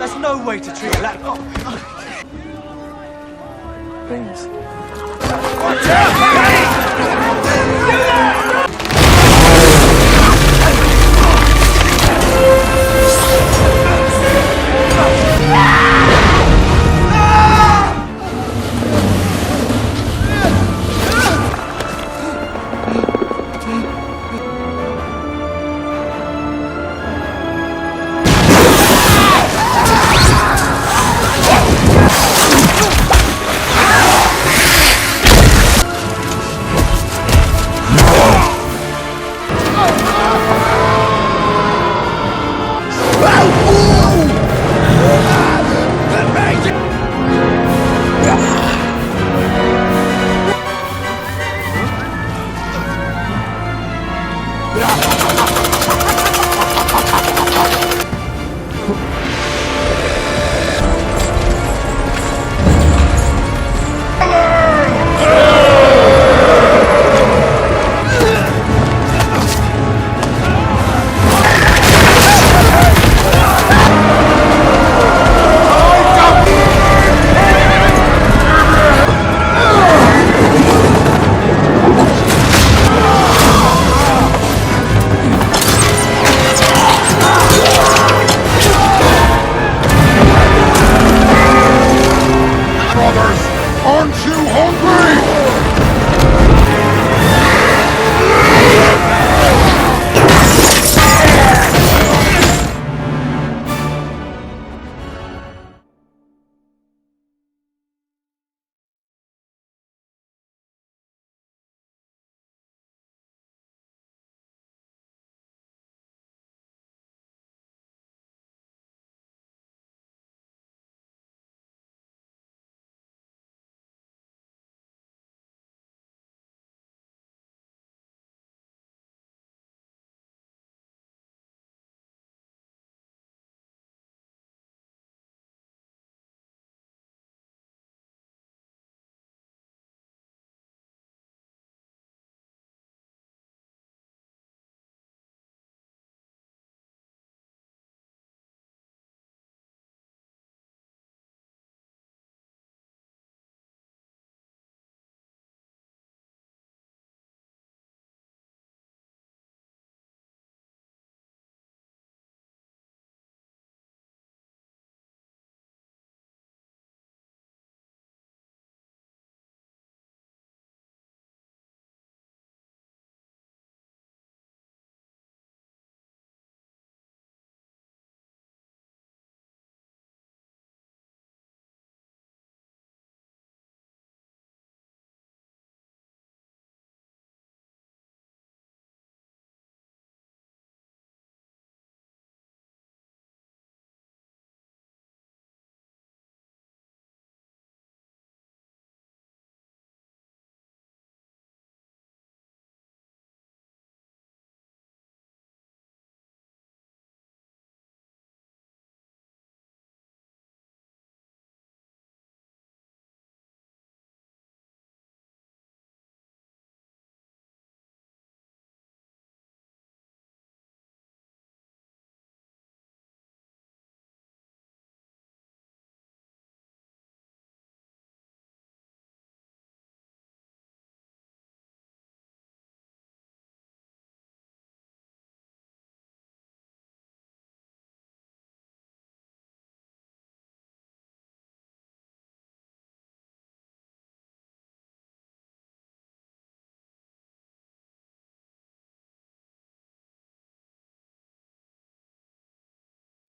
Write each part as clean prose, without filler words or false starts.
That's no way to treat a lad. Beans. Watch out!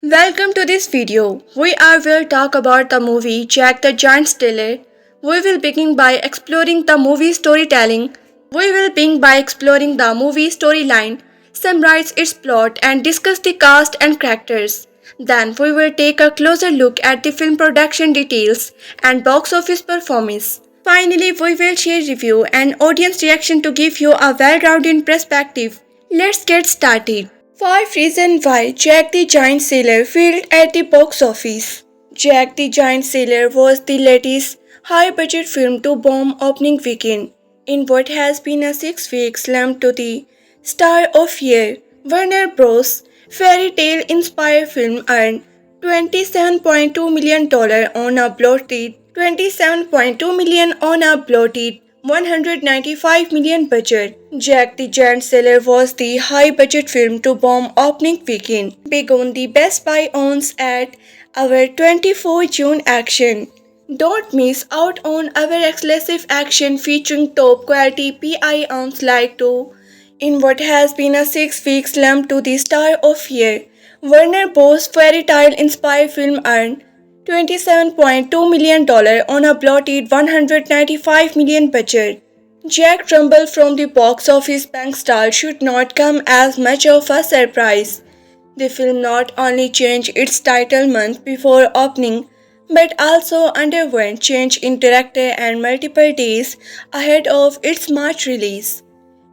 Welcome to this video. Will talk about the movie Jack the Giant Stealer. We will begin by exploring the movie storytelling. We will begin by exploring the movie storyline, summarize its plot, and discuss the cast and characters. Then we will take a closer look at the film production details and box office performance. Finally, we will share review and audience reaction to give you a well-rounded perspective. Let's get started. 5 reasons why Jack the Giant Sailor failed at the box office. Jack the Giant Sailor was the latest high-budget film to bomb opening weekend in what has been a 6-week slump to the star of year. Warner Bros. Fairy tale inspired film earned $27.2 million on a bloated $195 million budget. Jack the Giant Killer was the high-budget film to bomb opening weekend. Big on the Best Buy owns at our 24 June action. Don't miss out on our exclusive action featuring top quality PI ounce like 2 in what has been a 6-week slump to the star of year. Warner Bros. Fairy tale inspired film earned $27.2 million on a bloated $195 million budget. Jack Trumbull from the box office bank star should not come as much of a surprise. The film not only changed its title month before opening, but also underwent change in director and multiple days ahead of its March release.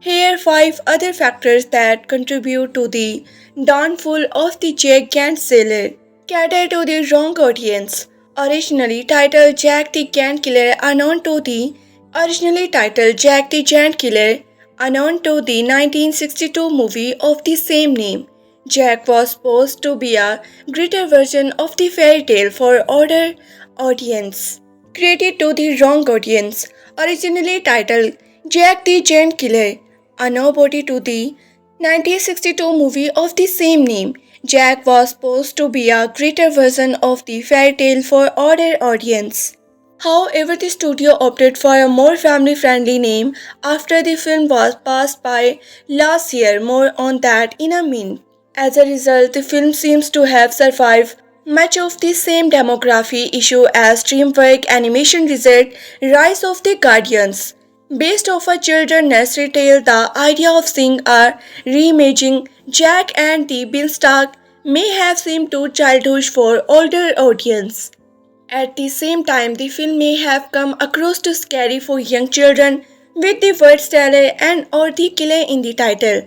Here are 5 other factors that contribute to the downfall of the Giant Killer. Cater to the wrong audience. Originally titled Jack the Giant Killer, unknown to the 1962 movie of the same name. Jack was supposed to be a greater version of the fairy tale for older audience. Created to the wrong audience. Originally titled Jack the Giant Killer, a nobody to the 1962 movie of the same name. Jack was supposed to be a greater version of the fairy tale for older audience. However, the studio opted for a more family-friendly name after the film was passed by last year. More on that in a minute. As a result, the film seems to have survived much of the same demography issue as DreamWorks animation result Rise of the Guardians. Based off a children's nursery tale, the idea of seeing a reimagining Jack and the Beanstalk may have seemed too childish for older audience. At the same time, the film may have come across too scary for young children with the word stellar and or killer in the title.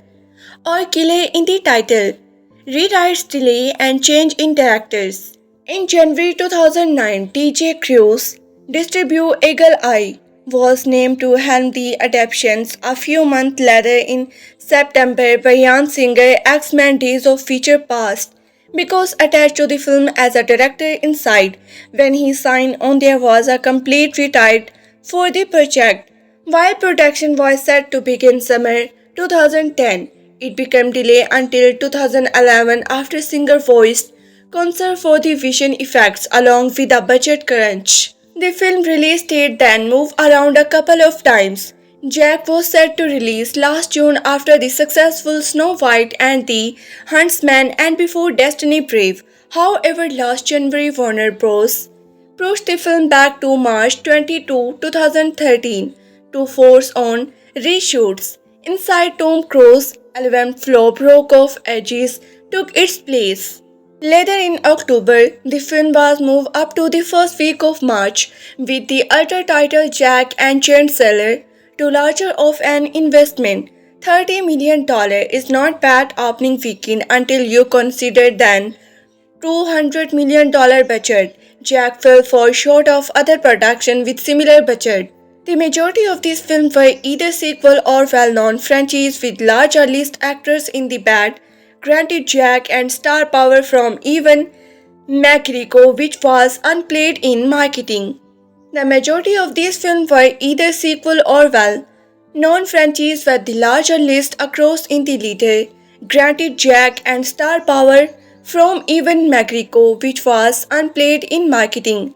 Rewrites, delay and change in directors. In January 2009, TJ Cruz distribute Eagle Eye was named to helm the adaptations. A few months later in September, Bryan Singer X-Men Days of Future Past because attached to the film as a director inside. When he signed on, there was a complete retire for the project. While production was set to begin summer 2010, it became delayed until 2011 after Singer voiced concern for the vision effects along with a budget crunch. The film release date then moved around a couple of times. Jack was set to release last June after the successful Snow White and the Huntsman and before Destiny Brave. However, last January Warner Bros. Pushed the film back to March 22, 2013 to force on reshoots. Inside Tom Cruise's 11th flop Rock of Ages took its place. Later in October, the film was moved up to the first week of March with the other title Jack and Giant Killer to larger of an investment. $30 million is not bad opening weekend until you consider then $200 million budget. Jack fell far short of other production with similar budget. The majority of these films were either sequel or well-known franchises with large list actors in the band. Granted Jack and star power from Ewan McGregor, which was unplayed in marketing. The majority of these films were either sequel or well-known franchises with the larger list across in the leader. Granted Jack and star power from Ewan McGregor, which was unplayed in marketing.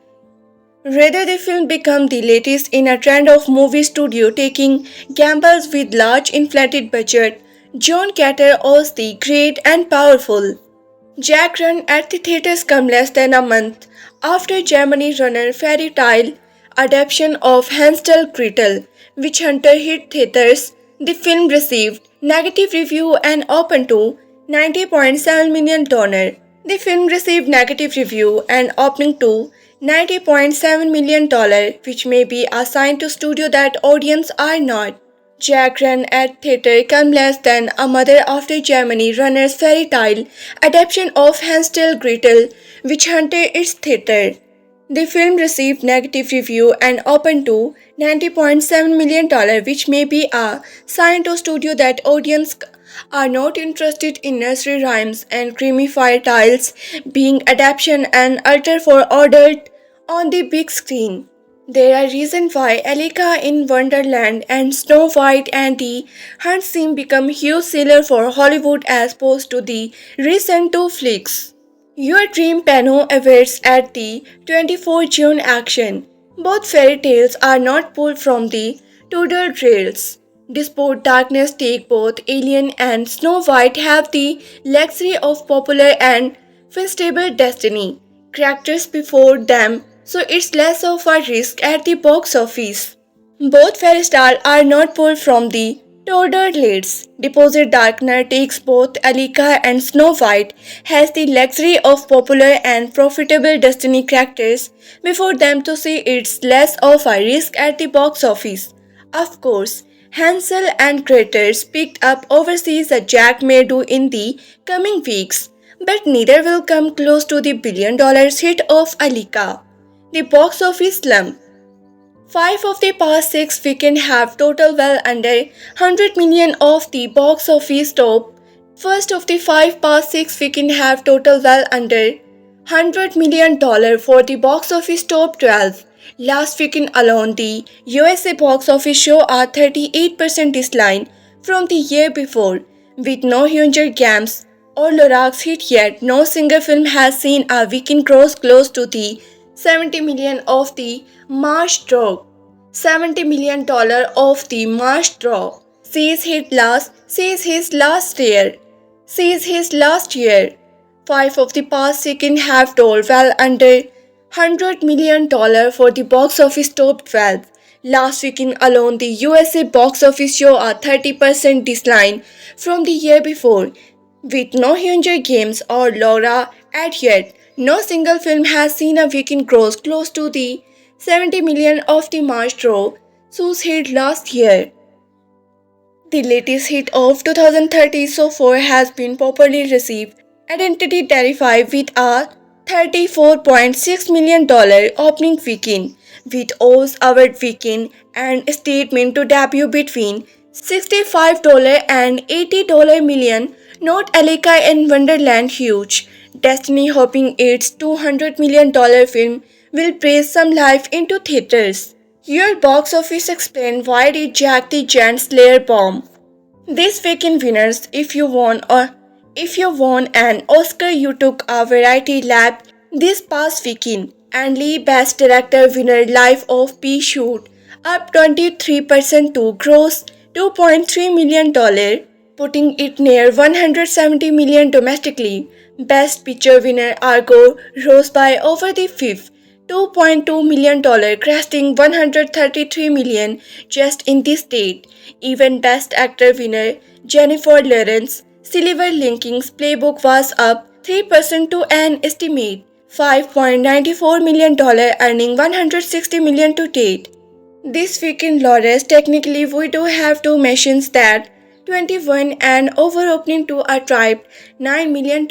Rather, the film became the latest in a trend of movie studio taking gambles with large inflated budget. John Carter was the great and powerful. Jack ran at the theaters come less than a month after Germany runner fairy tale adaptation of Hansel Gretel, Witch Hunter hit theaters. The film received negative review and opened to $90.7 million. The film received negative review and opening to $90.7 million, which may be a sign to studio that audience are not. Jack ran at theater come less than a month after Germany runner's fairy tale adaptation of Hansel Gretel, Witch Hunter its theater. The film received negative review and opened to $90.7 million, which may be a sign to studio that audience are not interested in nursery rhymes and creamy fire tiles being adaptation and alter for adult on the big screen. There are reasons why Alika in Wonderland and Snow White and the Huntsman become huge seller for Hollywood as opposed to the recent two flicks. Your dream panel awaits at the 24 June action. Both fairy tales are not pulled from the Tudor trails. Despite darkness take both Alien and Snow White have the luxury of popular and festival destiny characters before them, so it's less of a risk at the box office. Both fairy stars are not pulled from the Tudor leads. Deposit Darkener takes both Alika and Snow White, has the luxury of popular and profitable Destiny characters before them to see it's less of a risk at the box office. Of course, Hansel and Gretel picked up overseas as Jack may do in the coming weeks, but neither will come close to the $1 billion hit of Alika. The box office slump. 5 of the past 6 weekends have totaled well under 100 million of the box office top. First of the 5 past 6 weekends have totaled well under $100 million for the box office top 12. Last weekend alone, the USA box office showed a 38% decline from the year before. With no Hunger Games or Lorax hit yet, no single film has seen a weekend gross close to the 70 million of the March draw. $70 million of the March draw. Sees his last year. 5 of the past 6 have told well under $100 million for the box office top 12. Last weekend alone, the USA box office showed a 30% decline from the year before. With no Hunger Games or Laura at yet, no single film has seen a weekend gross close to the 70 million of the March draw, whose hit last year. The latest hit of 2030 so far has been popularly received. Identity Terrified with a $34.6 million opening weekend, with Oz Award weekend and statement to debut between $65 and $80 million, not Alika and Wonderland huge. Destiny hoping its $200 million film will bring some life into theaters. Your box office explain why did Jack the Giant Slayer bomb. This weekend winners, if you won an Oscar, you took a variety lap this past weekend. And Lee Best Director winner Life of Pi Shoot up 23% to gross $2.3 million, putting it near $170 million domestically. Best Picture winner Argo rose by over the fifth $2.2 million, cresting $133 million just in the state. Even Best Actor winner Jennifer Lawrence Silver Linking's Playbook was up 3% to an estimate $5.94 million, earning $160 million to date. This weekend, Lawrence, technically we do have to mention that 21 and over-opening to a tribe $9 million,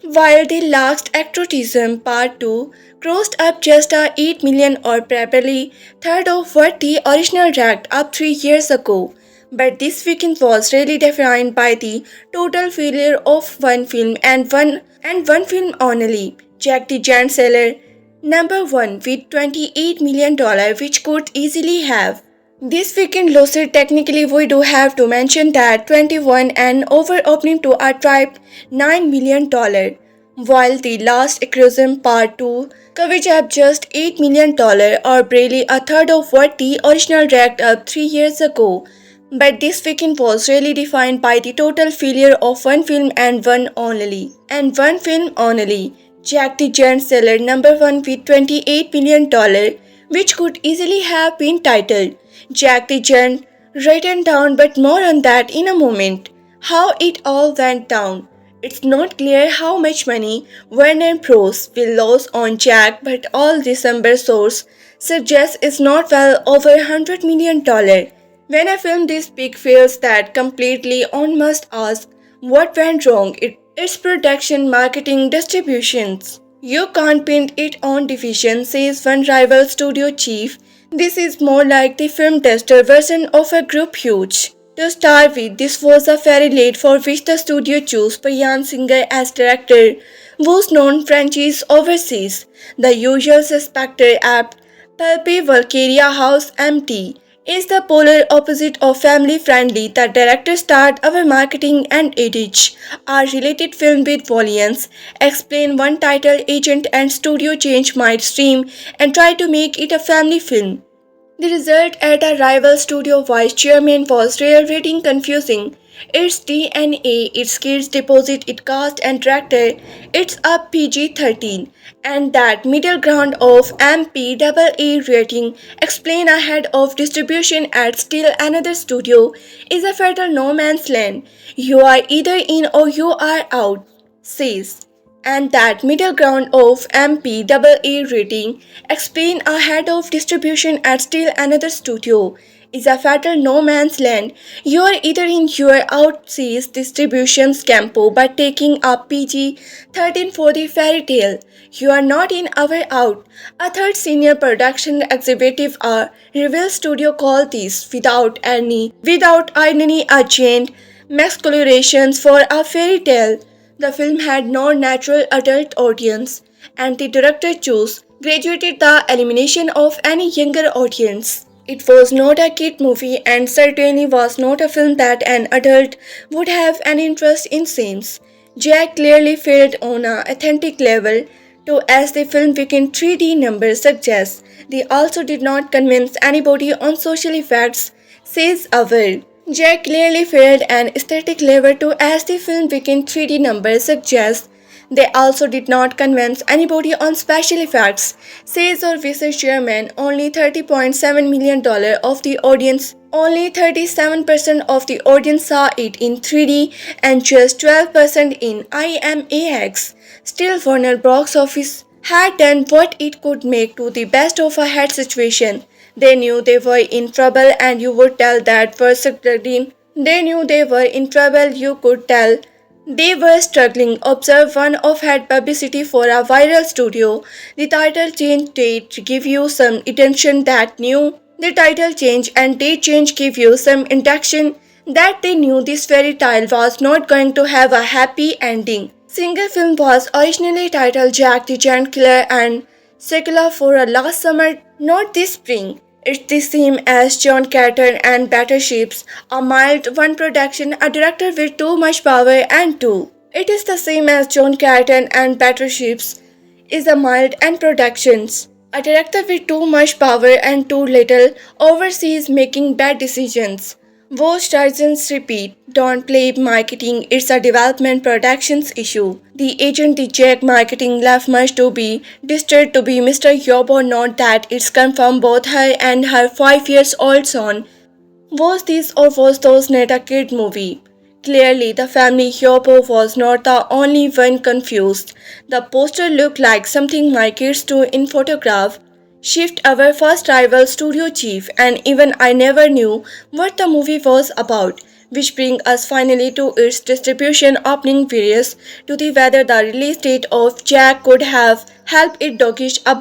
while the last Actrotism Part 2 grossed up just a $8 million or probably third of what the original racked up 3 years ago. But this weekend was really defined by the total failure of one film and one film only. Jack the Giant Seller, number 1 with $28 million, which could easily have. This weekend Lucid, technically we do have to mention that 21 and over opening to a tribe $9 million, while the last Acronym Part 2 coverage up just $8 million or barely a third of what the original racked up 3 years ago. But this weekend was really defined by the total failure of one film and one film only. Jack the Giant Seller, number 1 with $28 million, which could easily have been titled Jack the Giant, written down, but more on that in a moment. How it all went down. It's not clear how much money Warner Bros. Will lose on Jack, but all December source suggests it's not well over $100 million. When a film this big fails that completely, one must ask what went wrong. Its production, marketing, distributions. You can't paint it on division, says one rival studio chief. This is more like the film tester version of a group huge. To start with, this was a fairy lead for which the studio chose Bryan Singer as director, whose known franchise overseas. The usual suspect apt Pulpy Valkyria House Empty is the polar opposite of family friendly. The director starred our marketing and edit our related film with volumes, explain one title agent and studio change midstream and try to make it a family film. The result at a rival studio vice chairman was reiterating confusing. It's DNA, it's kids deposit, it cast and director, it's a PG-13. And that middle ground of MPAA rating, explain ahead of distribution at still another studio, is a fatal no man's land. You are either in or you are out, says. And that middle ground of MPAA rating, explain ahead of distribution at still another studio, is a fatal no man's land. You are either in your out, says distribution's campo by taking a PG-13 for the fairy tale. You are not in our out. A third senior production executive reveals studio call this without irony a giant masculations for a fairy tale. The film had no natural adult audience, and the director chose graduated the elimination of any younger audience. It was not a kid movie and certainly was not a film that an adult would have an interest in scenes. Jack clearly failed on an authentic level, too, as the film weekend 3D numbers suggest. They also did not convince anybody on social effects, says Aware. Jack clearly failed an aesthetic level too, as the film weekend 3D numbers suggest. They also did not convince anybody on special effects, says our vice chairman. Only $30.7 million of the audience, only 37% of the audience saw it in 3D and just 12% in IMAX. Still, Warner box office had done what it could make to the best of a head situation. They knew they were in trouble and you would tell that were struggling. They knew they were in trouble, you could tell. They were struggling. Observe one of had publicity for a viral studio. The title change date give you some attention that knew. The title change and date change give you some induction that they knew this fairy tale was not going to have a happy ending. Singer film was originally titled Jack the Giant Killer and secular for a last summer, not this spring. It's the same as John Carter and Battleships, a mild one production, a director with too much power and two. It is the same as John Carter and Battleships is a mild and productions. A director with too much power and too little overseas making bad decisions. Both sergeants repeat, don't play marketing, it's a development productions issue. The agent the Jack marketing left much to be disturbed to be Mr. Yobo, not that it's confirmed both her and her 5 years old son. Was this or was those not a kid movie? Clearly, the family Yobo was not the only one confused. The poster looked like something my kids do in photograph. Shift our first rival studio chief, and even I never knew what the movie was about, which brings us finally to its distribution opening various to the whether the release date of Jack could have helped it dodge a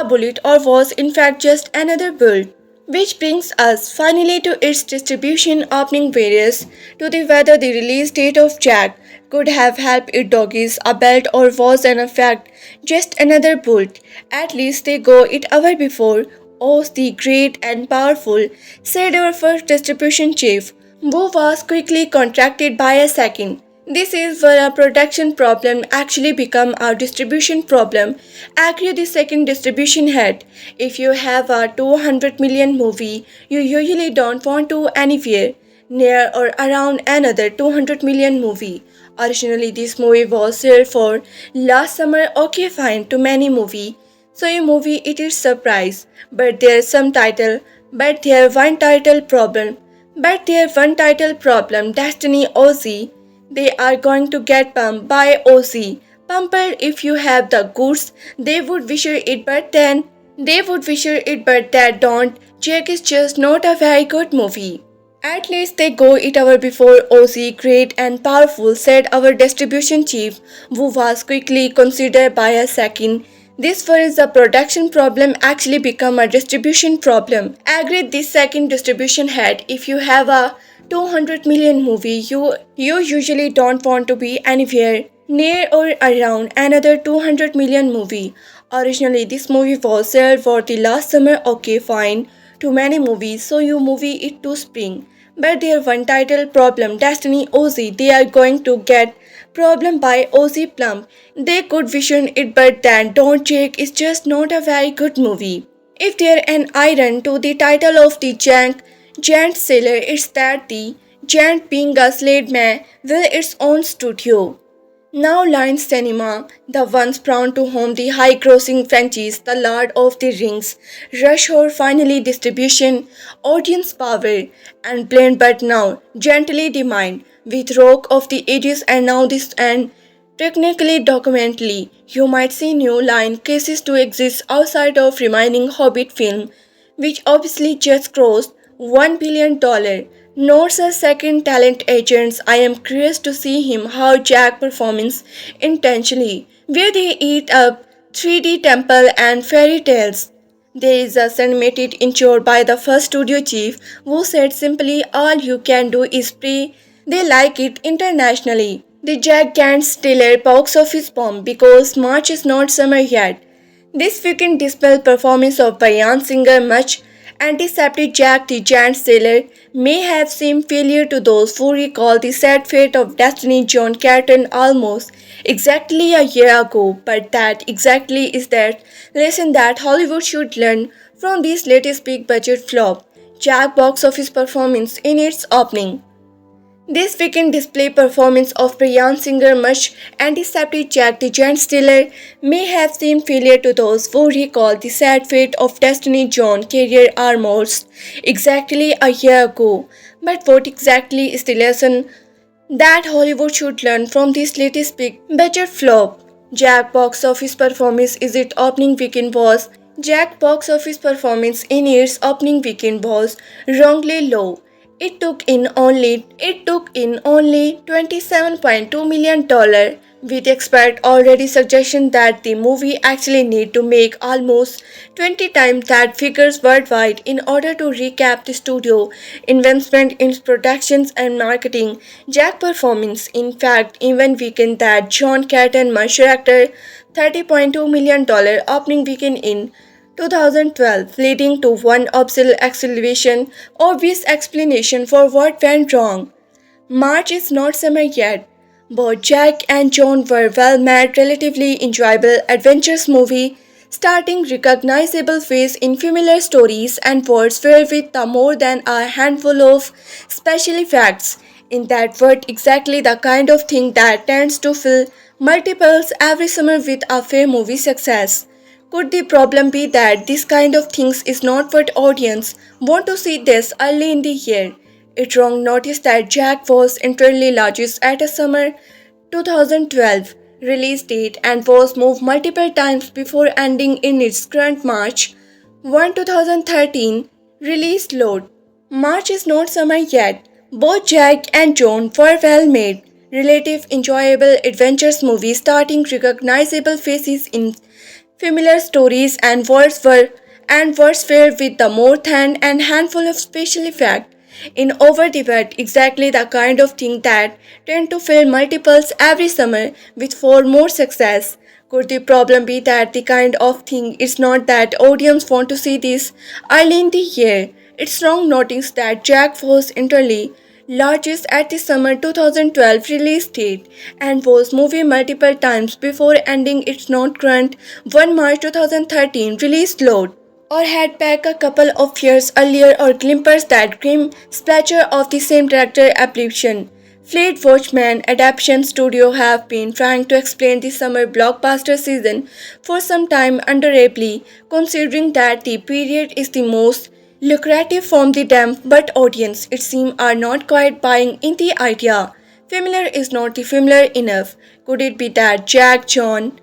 bullet or was in fact just another bullet. Which brings us finally to its distribution opening various to the whether the release date of Jack could have helped it dodge a belt or was in fact just another bullet. At least they go it hour before. Oh, the great and powerful, said our first distribution chief, who was quickly contracted by a second. This is where a production problem actually become a distribution problem. Agree the second distribution head. If you have a 200 million movie, you usually don't want to anywhere near or around another 200 million movie. Originally, this movie was sold for last summer. Okay, fine, to many movie. So a movie it is surprise. But there one title problem. Destiny Ozzy. They are going to get pumped by Ozzy. Pumper if you have the goods, they would wish it but that don't. Jack is just not a very good movie. At least they go it hour before Ozzy, great and powerful, said our distribution chief, who was quickly considered by a second. This was a production problem actually become a distribution problem. Agreed this second distribution head. If you have a 200 million movie, you usually don't want to be anywhere near or around another 200 million movie. Originally, this movie was set for the last summer, okay, fine, to many movies, so you movie it to spring. But their one title problem, Destiny Ozzy, they are going to get problem by Ozzy Plump. They could vision it, but then Don't Jake is just not a very good movie. If there an iron to the title of the giant seller, it's that the giant being a slade man will its own studio. Now Lions Cinema, the once proud to home the high-grossing franchise The Lord of the Rings, Rush Hour finally distribution, audience power, and blend but now gently demand with Rock of the Ages and now this and technically documentally, you might see new line cases to exist outside of remaining Hobbit film, which obviously just crossed $1 billion. Notes a second talent agents. I am curious to see him how Jack performance intentionally, where they eat up 3D temple and fairy tales. There is a cinematic intro by the first studio chief who said simply all you can do is pray they like it internationally. The giant stellar box office bomb because March is not summer yet. This weekend dispelled performance of Bryan Singer much anticipated Jack the Giant Sailor may have seemed failure to those who recall the sad fate of Destiny John Carton almost exactly a year ago, but that exactly is that lesson that Hollywood should learn from this latest big budget flop, Jack box office performance in its opening. This weekend display performance of Bryan Singer much anticipated Jack the Giant Stealer may have seemed failure to those who recall the sad fate of Destiny John career almost exactly a year ago. But what exactly is the lesson that Hollywood should learn from this latest big budget flop? Jack box office performance is its opening weekend was Jack box office performance in its opening weekend was wrongly low. It took in only $27.2 million, with experts already suggesting that the movie actually need to make almost 20 times that figures worldwide in order to recap the studio investment in productions and marketing. Jack performance, in fact, even weakened that John Carton Mercer actor $30.2 million opening weekend in 2012, leading to one obvious explanation for what went wrong. March is not summer yet. Both Jack and John were well-made, relatively enjoyable adventures movie, starting recognizable face in familiar stories and words filled with the more than a handful of special effects. In that word, exactly the kind of thing that tends to fill multiples every summer with a fair movie success. Could the problem be that this kind of things is not what audience want to see this early in the year? It's wrong notice that Jack was entirely largest at a summer 2012 release date and was moved multiple times before ending in its current March 1, 2013 release load. March is not summer yet. Both Jack and John were well made, relative enjoyable adventures movies starting recognizable faces in familiar stories and words filled with the more than and handful of special effects. In over debate, exactly the kind of thing that tend to fill multiples every summer with for more success. Could the problem be that the kind of thing is not that audience want to see this early in the year? It's wrong notice that Jack was entirely largest at the summer 2012 release date and was movie multiple times before ending its non-current 1 March 2013 release load. Or had back a couple of years earlier or glimpses that grim splatter of the same director apparition. Fleet Watchman adaptation studio have been trying to explain the summer blockbuster season for some time understandably, considering that the period is the most lucrative from the damp but audience it seems are not quite buying in the idea. Familiar is not the familiar enough. Could it be that Jack John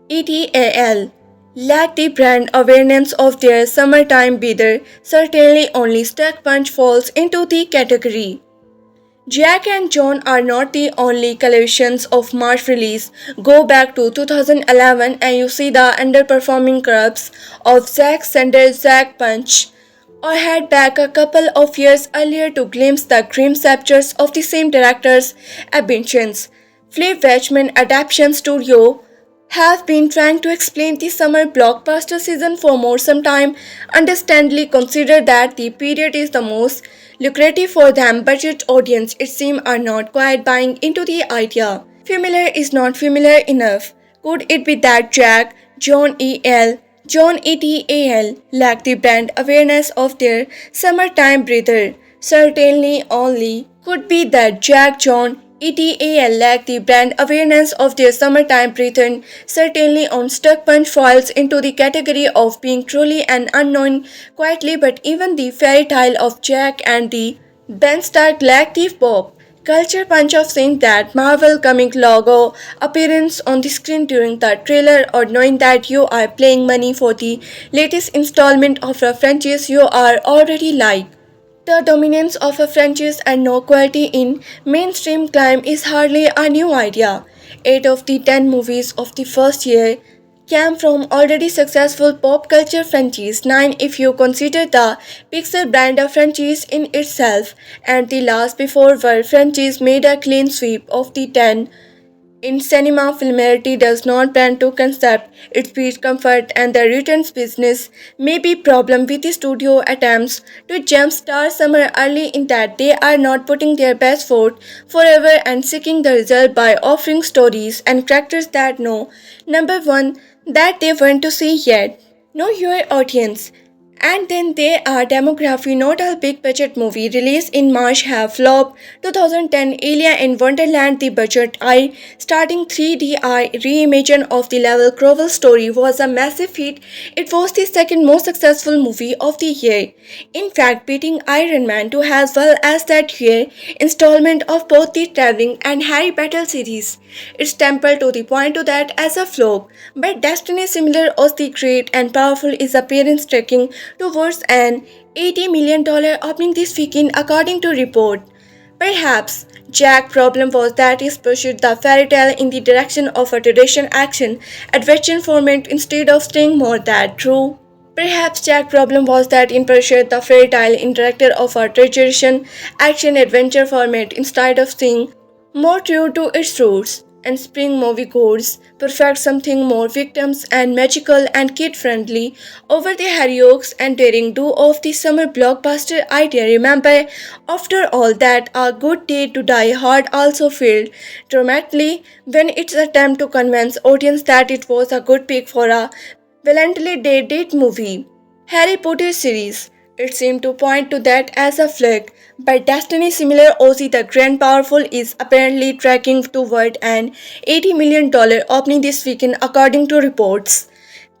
ETAL lack the brand awareness of their summertime bidder? Certainly only Stuck Punch falls into the category. Jack and John are not the only collections of March release. Go back to 2011 and you see the underperforming corpse of Zack Snyder's Zack Punch or head back a couple of years earlier to glimpse the grim chapters of the same director's ambitions. Flip Watchmen Adaptation Studio have been trying to explain the summer blockbuster season for more some time, understandably consider that the period is the most lucrative for them. Budget audience it seems are not quite buying into the idea. Familiar is not familiar enough. Could it be that Jack, John ETAL lack the brand awareness of their summertime breather? Certainly only could be that Jack John ETAL lack the brand awareness of their summertime breather. Certainly on Stuck Punch falls into the category of being truly an unknown quietly, but even the fairy tale of Jack and the Beanstalk lack the pop culture punch of seeing that Marvel comic logo appearance on the screen during the trailer, or knowing that you are paying money for the latest installment of a franchise you are already like. The dominance of a franchise and no quality in mainstream climb is hardly a new idea. 8 of the 10 movies of the first year came from already successful pop culture franchise, 9 if you consider the Pixar brand a franchise in itself, and the last before were franchise made a clean sweep of the 10 in cinema. Familiarity does not bend to concept, it speeds comfort, and the returns business may be problem with the studio attempts to jumpstart summer early in that they are not putting their best foot forever and seeking the result by offering stories and characters that know, number one, that they want to see yet. Know your audience. And then there are demography. Not a big budget movie released in March have flopped. 2010 Alien in Wonderland, the budget eye starting 3D reimagine of the Level Crowell story was a massive hit. It was the second most successful movie of the year. In fact, beating Iron Man 2 as well as that year installment of both the Traveling and Harry Potter series. It's temple to the point to that as a flop, but Destiny similar as the great and powerful is appearance tracking towards an $80 million opening this weekend according to report. Perhaps Jack's problem was that he pursued the fairy tale in the direction of a traditional action adventure format instead of staying more that true. Perhaps Jack's problem was that in pursued the fairy tale in director of a traditional action adventure format instead of staying more true to its roots. And spring moviegoers perfect something more victims and magical and kid-friendly over the heroics and daring do of the summer blockbuster idea. Remember, after all that, A Good Day to Die Hard also failed dramatically when its attempt to convince audience that it was a good pick for a valiantly dated movie. Harry Potter series. It seemed to point to that as a flick, but Destiny similar Ozzy the Grand Powerful is apparently tracking toward an $80 million opening this weekend according to reports.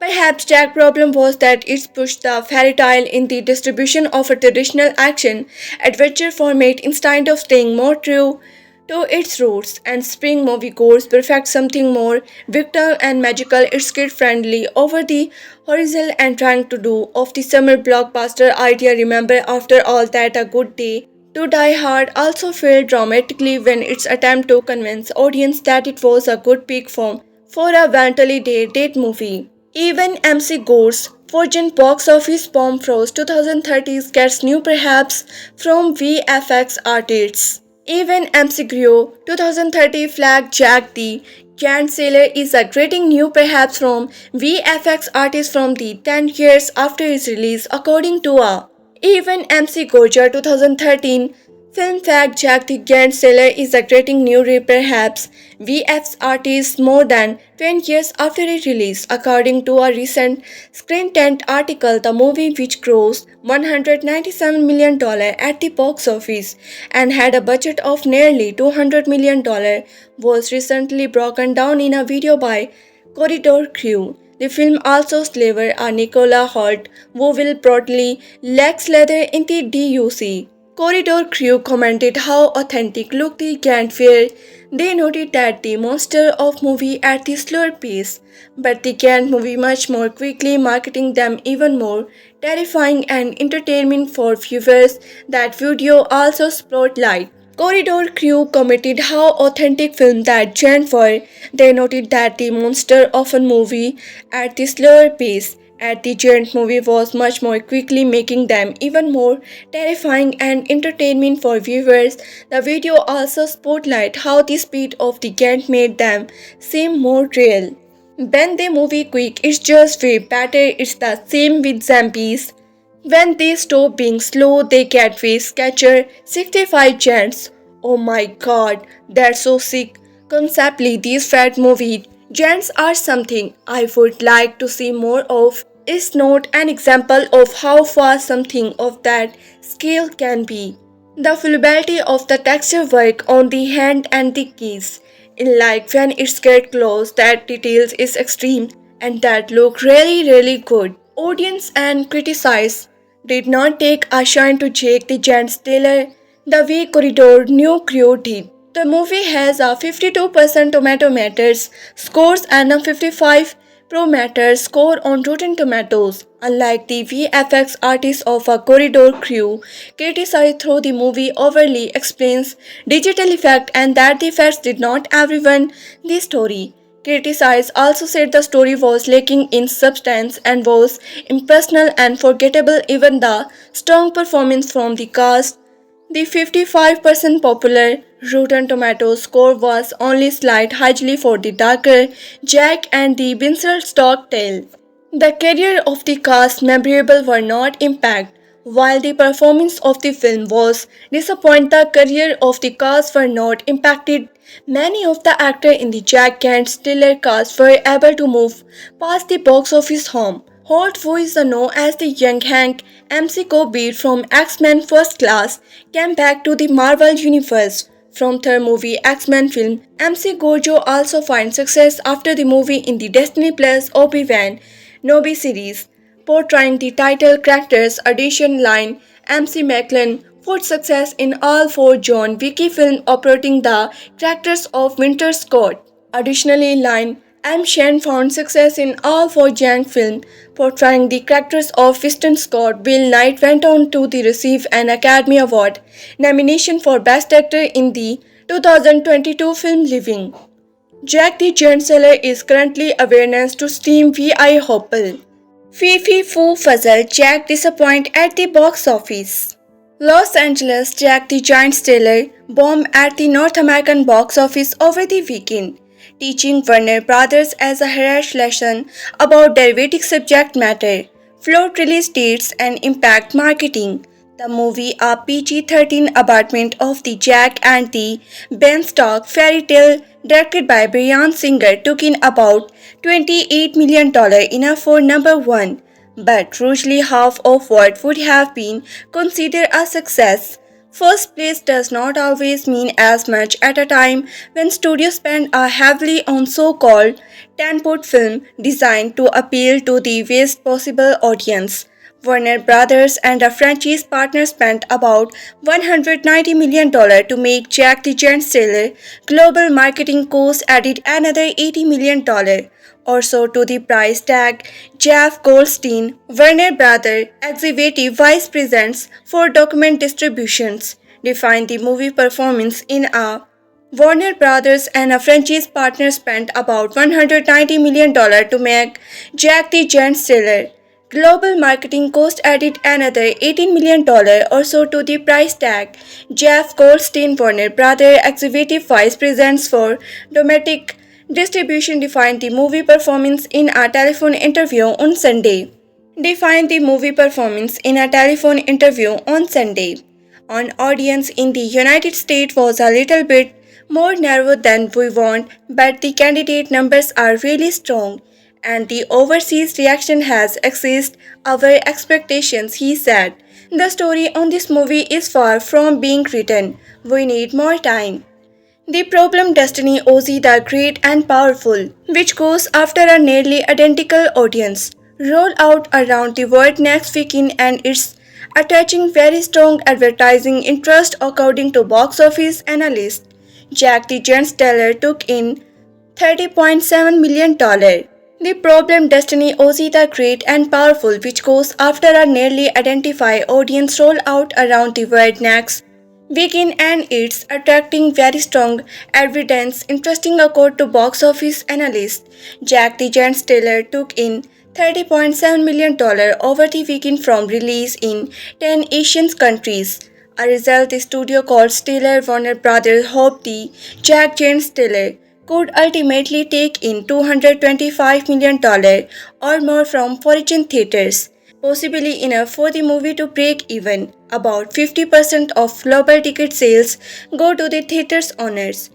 Perhaps Jack's problem was that it pushed the fairy tale in the distribution of a traditional action adventure format instead of staying more true to its roots, and spring moviegoers perfect something more victor and magical. It's kid friendly over the horizon and trying to do of the summer blockbuster idea. Remember, after all that, A Good Day to Die Hard also failed dramatically when its attempt to convince audience that it was a good pick for a vanity date movie. Even MC Gore's Fortune box office bomb frost 2030 gets new perhaps from VFX artists. Even MC Grio 2030 flag Jack the Giant Sailor is a greeting new perhaps from VFX artists from the 10 years after its release according to a even MC Goja 2013 film fact Jack the Giant Sailor is a greeting new perhaps VFX artists more than 20 years after its release according to a recent Screen Tent article. The movie, which grossed $197 million at the box office and had a budget of nearly $200 million, was recently broken down in a video by Corridor Crew. The film also slavered a Nicola Hoult, who will broadly Lex Leather in the DUC. Corridor Crew commented how authentic looked the Grand Fair. They noted that the monster of movie at the slower pace, but the Grand movie much more quickly, marketing them even more terrifying and entertainment for viewers. That video also spotlight Corridor Crew commented how authentic film that Jan were. They noted that the monster of a movie at the slower pace At the Giant movie was much more quickly, making them even more terrifying and entertainment for viewers. The video also spotlight how the speed of the Giant made them seem more real. When they move quick, it's just way better. It's the same with zombies. When they stop being slow, they get way sketcher 65 giants. Oh my god, that's so sick. Conceptually, these fat movie giants are something I would like to see more of. Is not an example of how far something of that scale can be. The flexibility of the texture work on the hand and the keys. In like when it's get close, that details is extreme and that look really good. Audience and criticize did not take a shine to Jake the Giant's Taylor the way Corridor New Crew did. The movie has a 52% Tomato Meters scores and a 55 Pro Matter score on Rotten Tomatoes. Unlike the VFX artists of a Corridor Crew, criticized through the movie overly explains digital effect and that the effects did not everyone the story. Criticized also said the story was lacking in substance and was impersonal and forgettable. Even the strong performance from the cast, the 55% popular Rotten Tomatoes score was only slight hugely for the darker Jack and the Beanstalk tale. The career of the cast memorable were not impacted. While the performance of the film was disappointing, the career of the cast were not impacted. Many of the actors in the Jack and Stiller cast were able to move past the box office home. Hoult, who is known as the young Hank MC from X-Men First Class, came back to the Marvel Universe from third movie X-Men film. MC Gojo also finds success after the movie in the Disney Plus Obi-Wan Kenobi series, portraying the title character's audition line. MC McLean found success in all four John Wick films operating the characters of Winter Scott. Additionally, line M. Shen found success in all four Yang films, portraying the characters of Winston Scott. Bill Knight went on to receive an Academy Award nomination for Best Actor in the 2022 film Living. Jack the Giant Seller is currently awareness to Steam VI Hopple. Fifi Foo Fuzzle Jack disappoint at the box office. Los Angeles Jack the Giant Seller bombed at the North American box office over the weekend, teaching Warner Brothers as a harsh lesson about derivative subject matter, flawed release dates, and impact marketing. The movie, a PG-13 adaptation of the Jack and the Beanstalk fairy tale directed by Bryan Singer, took in about $28 million enough for number one, but roughly half of what would have been considered a success. First place does not always mean as much at a time when studios spend heavily on so-called tentpole film designed to appeal to the widest possible audience. Warner Brothers and a franchise partner spent about $190 million to make Jack the Giant Seller. Global marketing costs added another $80 million or so to the price tag. Jeff Goldstein, Warner Brothers Executive Vice President for Document Distributions, defined the movie performance in a Warner Brothers and a franchise partner spent about $190 million to make Jack the Giant Seller. Global marketing cost added another $18 million or so to the price tag. Jeff Goldstein, Warner Brothers Executive Vice President for Domestic Distribution, defined the movie performance in a telephone interview on Sunday. On audience in the United States was a little bit more narrow than we want, but the candidate numbers are really strong, and the overseas reaction has exceeded our expectations, he said. The story on this movie is far from being written. We need more time. The problem Destiny Ozzy the Great and Powerful, which goes after a nearly identical audience, roll out around the world next weekend, and it's attaching very strong advertising interest according to box office analysts. Jack the Giant Seller took in $30.7 million. The problem Destiny Ozzy the Great and Powerful, which goes after a nearly identified audience, roll out around the world next weekend, and it's attracting very strong evidence interesting according to box office analysts. Jack the Giant Seller took in $30.7 million over the weekend from release in 10 Asian countries. A result, the studio called Stiller Warner Brothers hoped the Jack Giant Stiller could ultimately take in $225 million or more from foreign theaters, possibly enough for the movie to break even. About 50% of global ticket sales go to the theater's owners.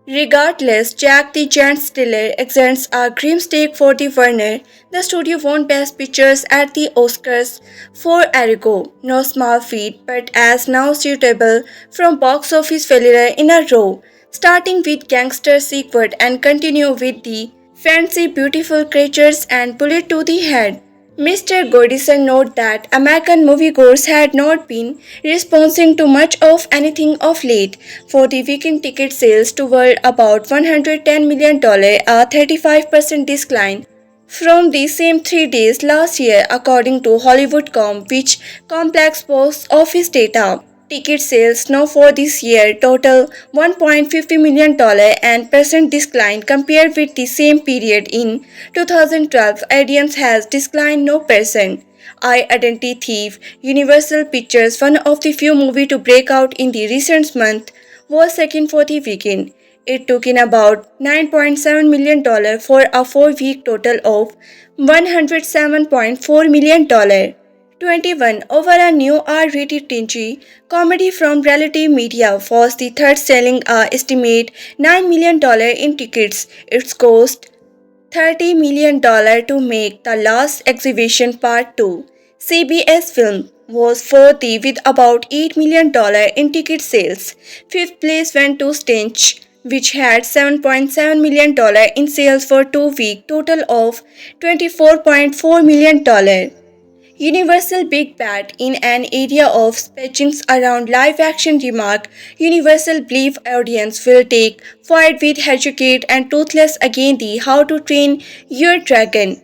Regardless, Jack the Giant Stiller extends a grim stake for the Warner. The studio won Best Pictures at the Oscars for Argo, no small feat, but as now suitable from box office failure in a row, starting with Gangster Secret and continue with the Fancy Beautiful Creatures and Bullet to the Head. Mr. Godison noted that American moviegoers had not been responding to much of anything of late. For the weekend ticket sales totaled about $110 million, a 35% decline from the same 3 days last year, according to Hollywood.com, which complex box office data. Ticket sales now for this year total $1.50 million and percent decline compared with the same period in 2012. Audience has declined no percent. I Identity Thief, Universal Pictures, one of the few movies to break out in the recent month, was second for the weekend. It took in about $9.7 million for a 4-week total of $107.4 million. 21 over a new R-rated teen comedy from Reality Media was the third selling estimate $9 million in tickets. It cost $30 million to make the last exhibition part 2. CBS Film was fourth with about $8 million in ticket sales. Fifth place went to Stench, which had $7.7 million in sales for 2 weeks, total of $24.4 million. Universal Big Bet in an area of speculations around live-action remark, Universal believe audience will take fight with Educate and Toothless again the How to Train Your Dragon.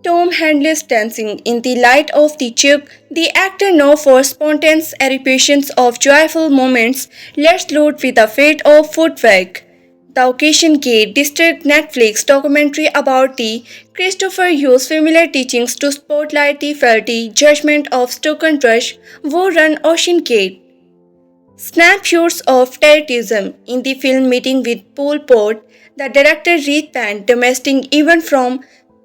Tom Hanks dancing in the light of the Chuck, the actor known for spontaneous eruptions of joyful moments. Let's load with the fate of footwork. The Occasion Gate District Netflix documentary about the Christopher Hughes familiar teachings to spotlight the faulty judgment of Stoken Rush who run Ocean Gate. Snapshots of terrorism in the film Meeting with Pol Pot, the director repanned domestic event from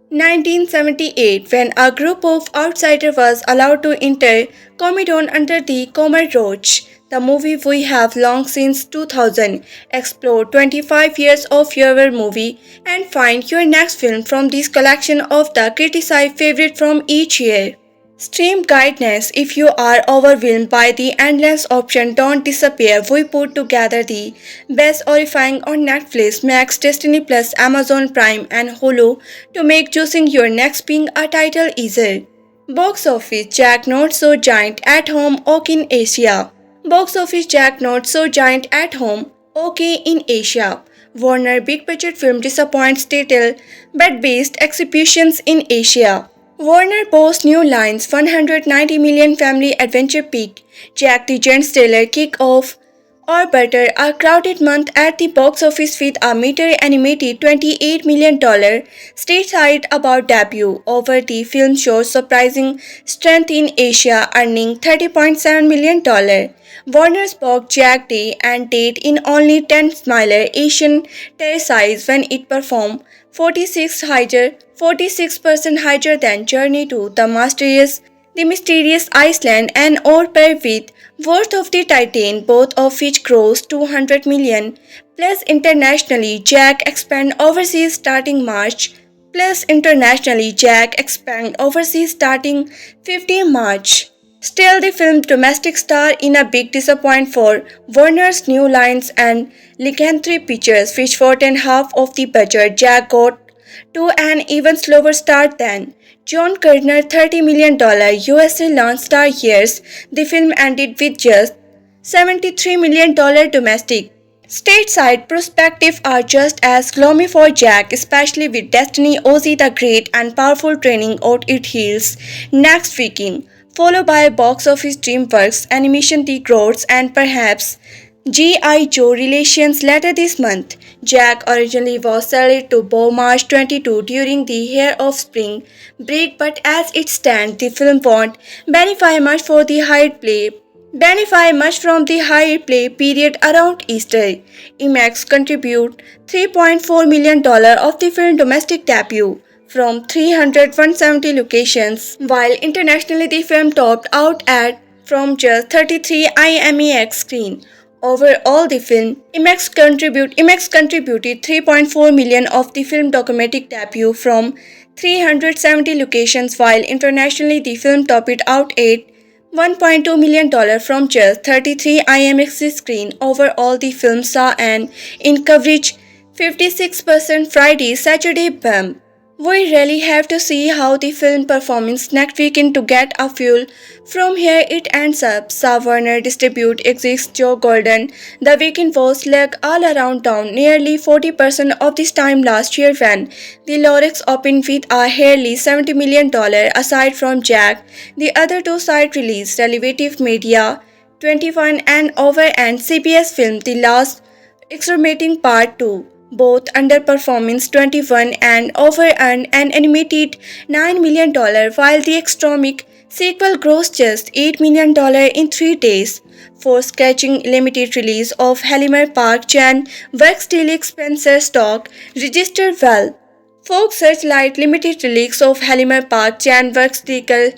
1978 when a group of outsiders was allowed to enter Comedon under the Khmer Rouge. The movie we have long since 2000 explore 25 years of your movie and find your next film from this collection of the criticized favorite from each year. Stream guidance. If you are overwhelmed by the endless option, don't disappear. We put together the best horrifying on Netflix, Max, Disney Plus, Amazon Prime and Hulu to make choosing your next being a title easier. Box office. Jack Not So Giant at Home OK in Asia. Box office. Jack Not So Giant at Home OK in Asia. Warner big budget film disappoints title but based executions in Asia. Warner posts new lines 190 million family adventure peak. Jack the Giant Stiller kick off or butter a crowded month at the box office with a meter animated $28 million stateside about debut over the film shows surprising strength in Asia, earning $30.7 million. Warner spoke Jack Day and Date in only 10 smaller Asian territories when it performed 46% higher than Journey to the Mysterious Iceland and Or Per with Worth of the Titan, both of which grossed $200 million. Plus internationally, Jack expand overseas starting March. 15 March. Still, the film domestic star in a big disappointment for Warner's New Lines and Lycanthropy Pictures, which for half of the budget. Jack got to an even slower start than John Carter's $30 million USA launch star years. The film ended with just $73 million domestic. Stateside prospects are just as gloomy for Jack, especially with Destiny Ozzy the Great and powerful training out its heels next weekend, followed by box office DreamWorks animation The Groats and perhaps G.I. Joe relations later this month. Jack originally was slated to bow March 22 during the Year of Spring break, but as it stands, the film won't benefit much from the high play period around Easter. IMAX contribute $3.4 million of the film domestic debut from 170 locations, while internationally the film topped out at from just 33 IMAX screen. Overall, the film IMAX contributed 3.4 million of the film documentary debut from 370 locations, while internationally the film topped out at $1.2 million from just 33 IMAX screen. Overall, the film saw an in coverage 56% Friday Saturday bump. We really have to see how the film performs next weekend to get a feel from here it ends up. Saw Warner distribute exists Joe Golden. The weekend was like all around town, nearly 40% of this time last year when the Lorex opened with a nearly $70 million. Aside from Jack, the other two side released Relative Media 21 and Over and CBS Film The Last Exterminating Part 2. Both underperformance 21 and Over earned an animated $9 million, while the extremic sequel grossed just $8 million in 3 days. For sketching limited release of Halimer Park Chan Works Daily Expenser stock registered well. Folk Searchlight limited release of Halimer Park Chan Works Daily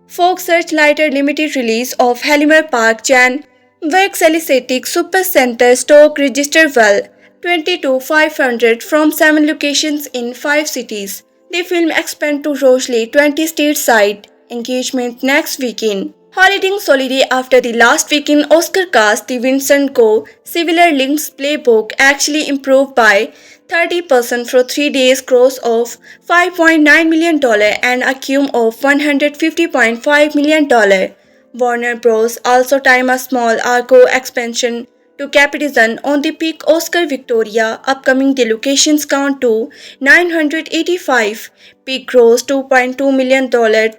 Folk Searchlighter limited release of Halimer Park Chan Works Escalates Super Center stock registered well. 22,500 from 7 locations in 5 cities. The film expand to roughly 20 stateside engagement next weekend. Holiday solidly after the last weekend Oscar cast, the Vincent Go Similar Links playbook actually improved by 30% for 3 days gross of $5.9 million and a cum of $150.5 million. Warner Bros. Also timed a small Argo expansion to capitalize on the peak Oscar Victoria, upcoming the locations count to 985, peak gross $2.2 million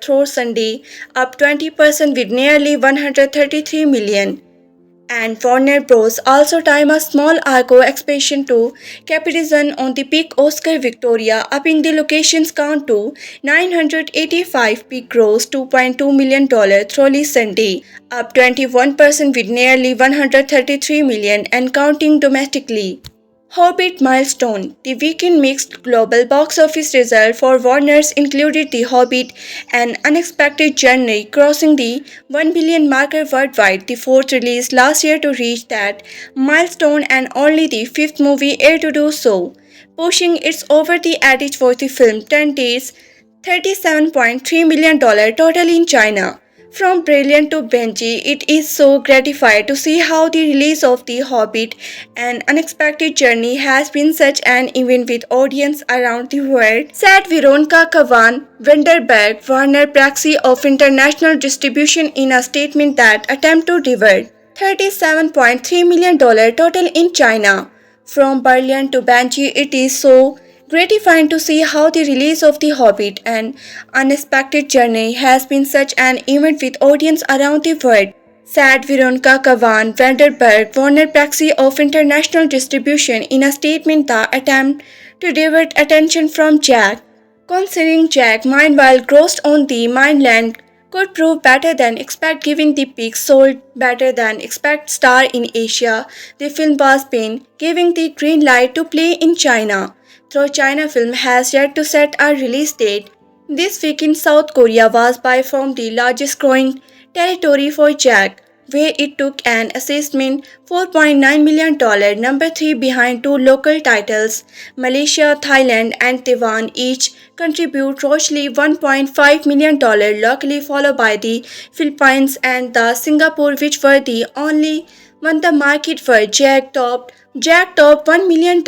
through Sunday, up 20% with nearly 133 million. And Warner Bros. Also timed a small Argo expansion to capitalize on the peak Oscar Victoria, upping the locations count to 985, peak gross $2.2 million through Sunday, up 21% with nearly 133 million and counting domestically. Hobbit milestone. The weekend mixed global box office result for Warner's included The Hobbit, An Unexpected Journey, crossing the 1 billion marker worldwide, the fourth release last year to reach that milestone and only the fifth movie ever to do so, pushing its over the edge for the film 10 days, $37.3 million total in China. From brilliant to Benji, it is so gratifying to see how the release of The Hobbit, An Unexpected Journey has been such an event with audience around the world, said Veronica Kavan Vanderberg, Warner Praxi of International Distribution in a statement that attempt to divert $37.3 million total in China. From brilliant to Benji, it is so gratifying to see how the release of The Hobbit, An Unexpected Journey has been such an event with audience around the world, said Veronica Kavan Vanderberg, Warner Praxi of International Distribution in a statement that attempt to divert attention from Jack. Considering Jack meanwhile grossed on the mainland could prove better than expect given the peak sold better than expect star in Asia, the film was been giving the green light to play in China. Though China film has yet to set a release date, this week in South Korea was by far the largest growing territory for Jack, where it took an assessment $4.9 million, number 3 behind two local titles, Malaysia, Thailand and Taiwan each contribute roughly $1.5 million locally, followed by the Philippines and the Singapore, which were the only one the market for Jack topped $1 million.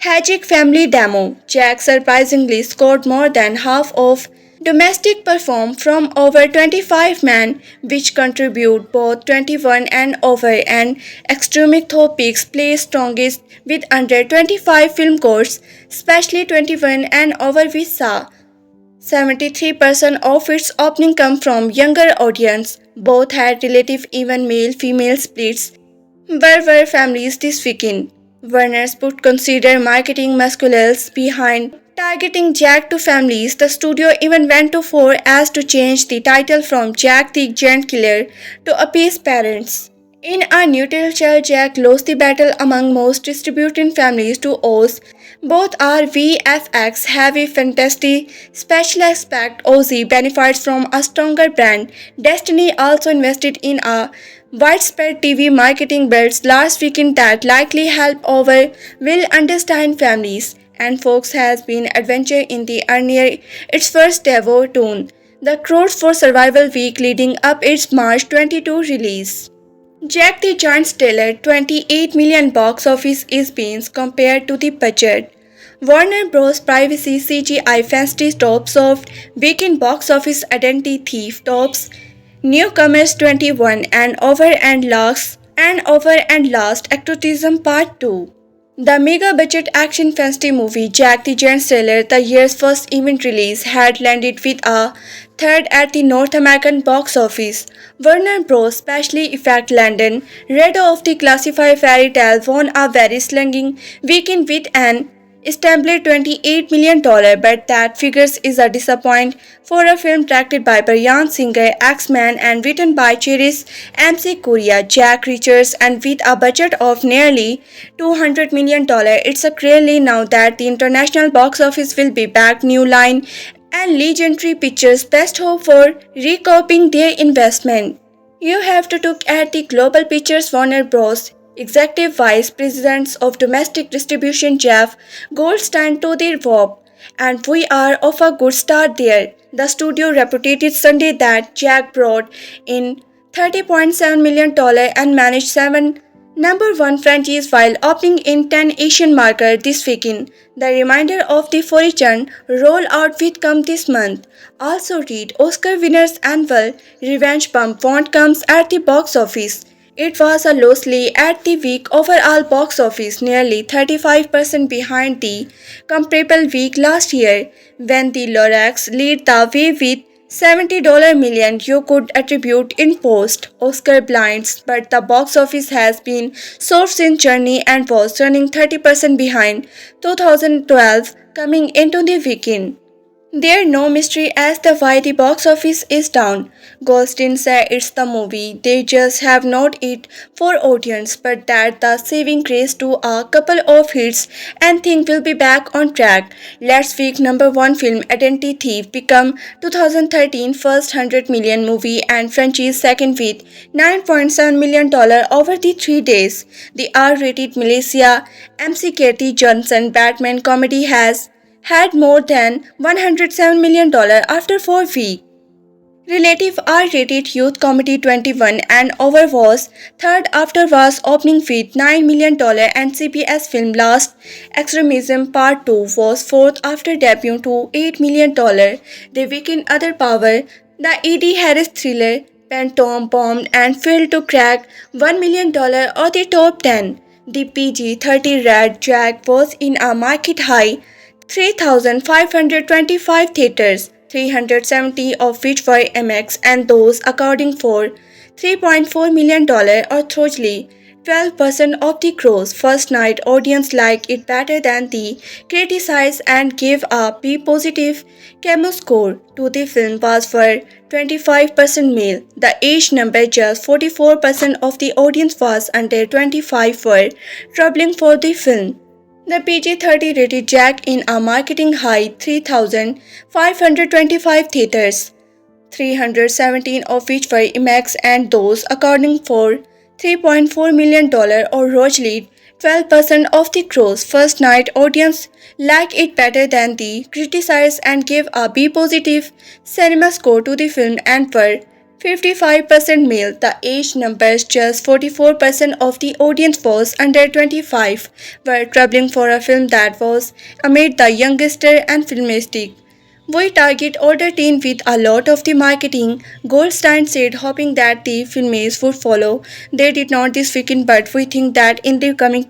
Hajik Family Demo. Jack surprisingly scored more than half of domestic perform from over 25 men, which contribute both 21 and over and extremic topics play strongest with under 25 film courts, especially 21 and over which saw 73% of its opening come from younger audience. Both had relative even male-female splits, Where were families this weekend? Warner's would consider marketing musculars behind targeting Jack to families. The studio even went to four as to change the title from Jack the Giant Killer to appease parents. In a neutral child, Jack lost the battle among most distributing families to Oz. Both are VFX heavy fantasy special effect. Ozzy benefits from a stronger brand. Destiny also invested in a widespread TV marketing builds last weekend that likely help over will understand families. And Fox has been adventure in the earlier its first ever tune. The crowds for Survival Week leading up its March 22 release. Jack the Giant's Tailor 28 million box office is beans compared to the budget. Warner Bros. Privacy CGI fantasy tops of weekend box office identity thief tops Newcomers 21 and Over and Last Exorcism Part 2. The mega budget action fantasy movie Jack the Giant Killer, the year's first event release, had landed with a third at the North American box office. Warner Bros. Special Effect London, reader of the classified fairy tale, won a very slinging weekend with an established $28 million, but that figure is a disappointment for a film directed by Bryan Singer, X-Men, and written by Cherish MC Korea, Jack Richards, and with a budget of nearly $200 million. It's a clearly now that the international box office will be back. New Line and Legendary Pictures best hope for recouping their investment. You have to look at the global pictures. Warner Bros. Executive Vice President of Domestic Distribution Jeff Goldstein to the Warp, and we are off a good start there. The studio reported Sunday that Jack brought in $30.7 million and managed 7 number one franchise while opening in 10 Asian markets this weekend. The remainder of the foreign rollout will come this month. Also read Oscar winner's annual revenge bump won't comes at the box office. It was a lowly at the week overall box office, nearly 35% behind the comparable week last year, when the Lorax lead the way with $70 million. You could attribute in post Oscar blinds, but the box office has been soft since Journey and was running 30% behind 2012 coming into the weekend. There's no mystery as to why the box office is down. Goldstein said it's the movie. They just have not it for audience, but that the saving grace to a couple of hits and think will be back on track. Last week, number one film Identity Thief become 2013 first 100 million movie and franchise second with $9.7 million over the 3 days. The R-rated Malaysia MC Kathy Johnson Batman comedy has had more than $107 million after 4 weeks. Relative R-rated youth comedy 21 and Over was third after was opening with $9 million and CBS film Last Extremism Part 2 was fourth after debut to $8 million. The weekend Other Power, the Eddie Harris thriller, Phantom bombed and failed to crack $1 million or the top 10. The PG-30 Red Jack was in a market high 3,525 theaters, 370 of which were MX, and those accounting for $3.4 million or thoroughly 12% of the gross. First night audience liked it better than the criticized and gave a B positive Camo score to the film was for 25% male. The age number just 44% of the audience was under 25 were troubling for the film. The PG-30 rated Jack in a marketing high 3,525 theaters, 317 of which were IMAX, and those accounting for $3.4 million or roughly 12% of the gross. First night audience liked it better than the criticized and gave a B positive cinema score to the film and were 55% male. The age numbers just 44% of the audience was under 25 were troubling for a film that was amid the youngster and filmistic. We target older teen with a lot of the marketing, Goldstein said, hoping that the films would follow. They did not this weekend, but we think that in the coming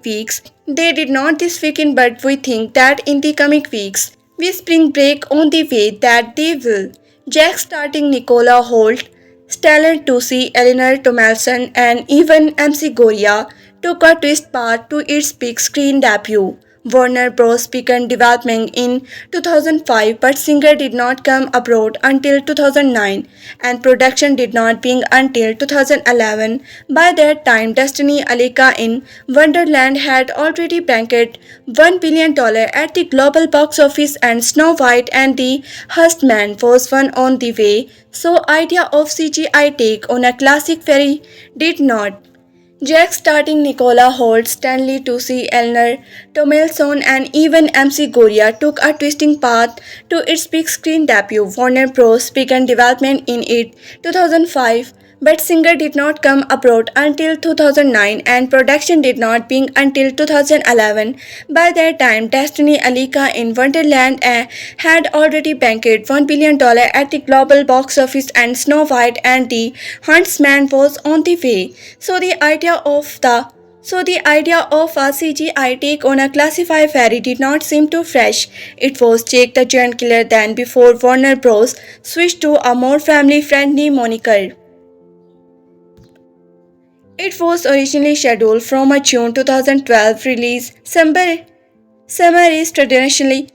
weeks, with spring break on the way, that they will. Jack starting Nicola Hoult, Stellar Tucci, Eleanor Tomlinson, and even MC Goria took a twist path to its big screen debut. Warner Bros. Began development in 2005, but Singer did not come abroad until 2009, and production did not begin until 2011. By that time, Destiny Alika in Wonderland had already banked $1 billion at the global box office, and Snow White and the Huntsman was one on the way. So, idea of CGI take on a classic fairy did not. Jack starting Nicola Hoult, Stanley Tucci, Eleanor Tomlinson, and even MC Goria took a twisting path to its big screen debut. Warner Bros. Began development in it 2005, but Singer did not come abroad until 2009, and production did not begin until 2011. By that time, Destiny Alika in Wonderland had already banked $1 billion at the global box office, and Snow White and the Huntsman was on the way. So the idea of a CGI take on a classified fairy did not seem too fresh. It was Jake the Giant Killer then, before Warner Bros. Switched to a more family-friendly moniker. It was originally scheduled from a June 2012 release. Summer is traditionally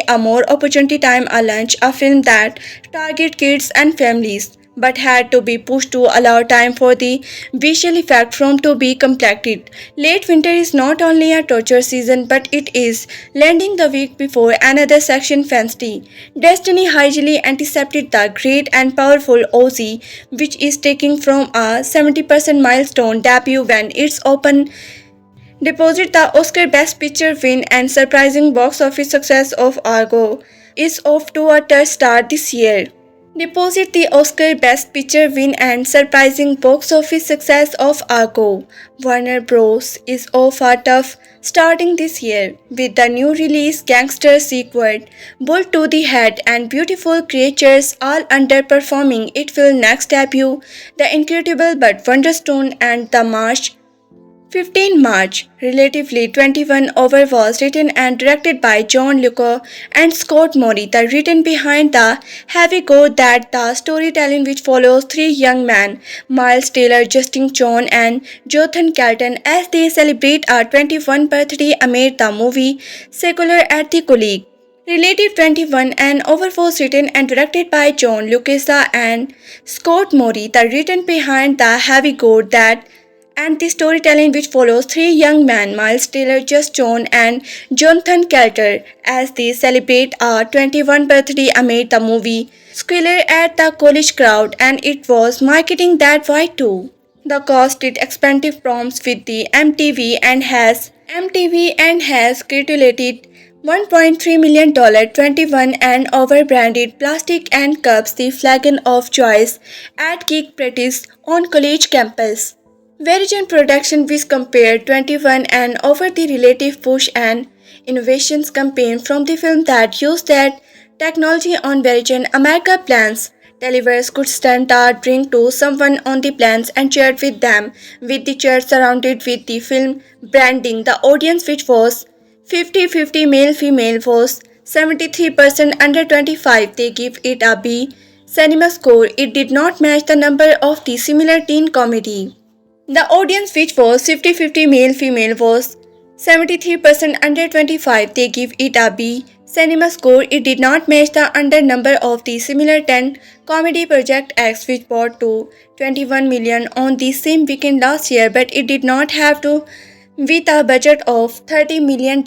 a more opportunity time a launch a film that target kids and families, but had to be pushed to allow time for the visual effect from to be completed. Late winter is not only a torture season, but it is landing the week before another section fancy. Destiny hugely anticipated the great and powerful Ozzy, which is taking from a 70% milestone debut when it's open deposit. The Oscar Best Picture win and surprising box office success of Argo is off to a tough start this year. Deposit the Oscar Best Picture win and surprising box office success of Argo. Warner Bros. Is off a tough starting this year, with the new release Gangster sequel, Bull to the Head and Beautiful Creatures all underperforming. It will next debut The Incredible but Wonderstone and The March 15 March. Relatively 21 Over was written and directed by John Luco and Scott Mori. The written behind the heavy go that the storytelling which follows three young men, Miles Taylor, Justin John and Jonathan Kelton, as they celebrate a 21st birthday amid the movie Secular at the Colleague. Relative 21 and Over was written and directed by John Lucasa and Scott Mori. The written behind the heavy go that and the storytelling which follows three young men, Miles Taylor, Just John and Jonathan Kelter, as they celebrate a 21st birthday amid the movie Squealer at the college crowd, and it was marketing that way too. The cast did expensive prompts with the MTV and has calculated $1.3 million. 21 and Over branded plastic and cups the flagon of choice at cake parties on college campus. Verizon Production which compared 21 and Over the relative push and innovations campaign from the film that used that technology on Verizon America plans. Delivers could stand a drink to someone on the plans and chat with them, with the chair surrounded with the film branding. The audience, which was 50-50 male-female, was 73% under 25. They give it a B cinema score. It did not match the number of the similar teen comedy. The audience, which was 50-50 male-female, was 73% under 25. They give it a B cinema score. It did not match the under number of the similar 10 comedy Project X, which brought to $21 million on the same weekend last year, but it did not have to with a budget of $30 million.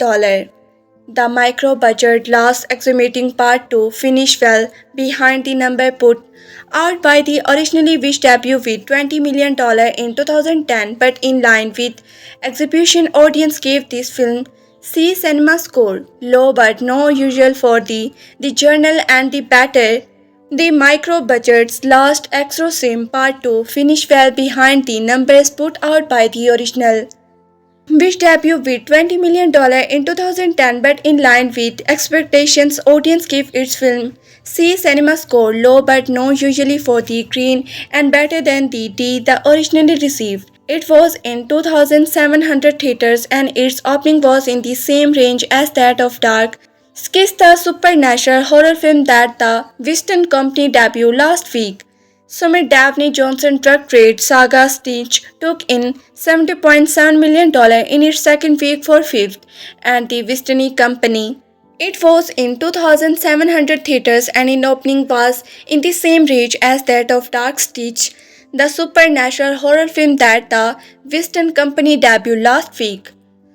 The micro-budget last exhuming part 2 finished well behind the number put out by the originally which debuted with $20 million in 2010, but in line with exhibition, audience gave this film C cinema score, low but no usual for the journal and the better. The micro-budget's last exorcism part 2 finished well behind the numbers put out by the original, which debuted with $20 million in 2010, but in line with expectations, audience gave its film C cinema score, low but no usually for the green and better than the D the originally received. It was in 2,700 theaters and its opening was in the same range as that of Dark Skies, the supernatural horror film that the Western Company debuted last week. Summit Daphne Johnson drug trade saga Stitch took in $70.7 million in its second week for fifth, and the Wistony Company. It was in 2,700 theaters and in opening was in the same range as that of Dark Stitch, the supernatural horror film that the Weston Company debuted last week.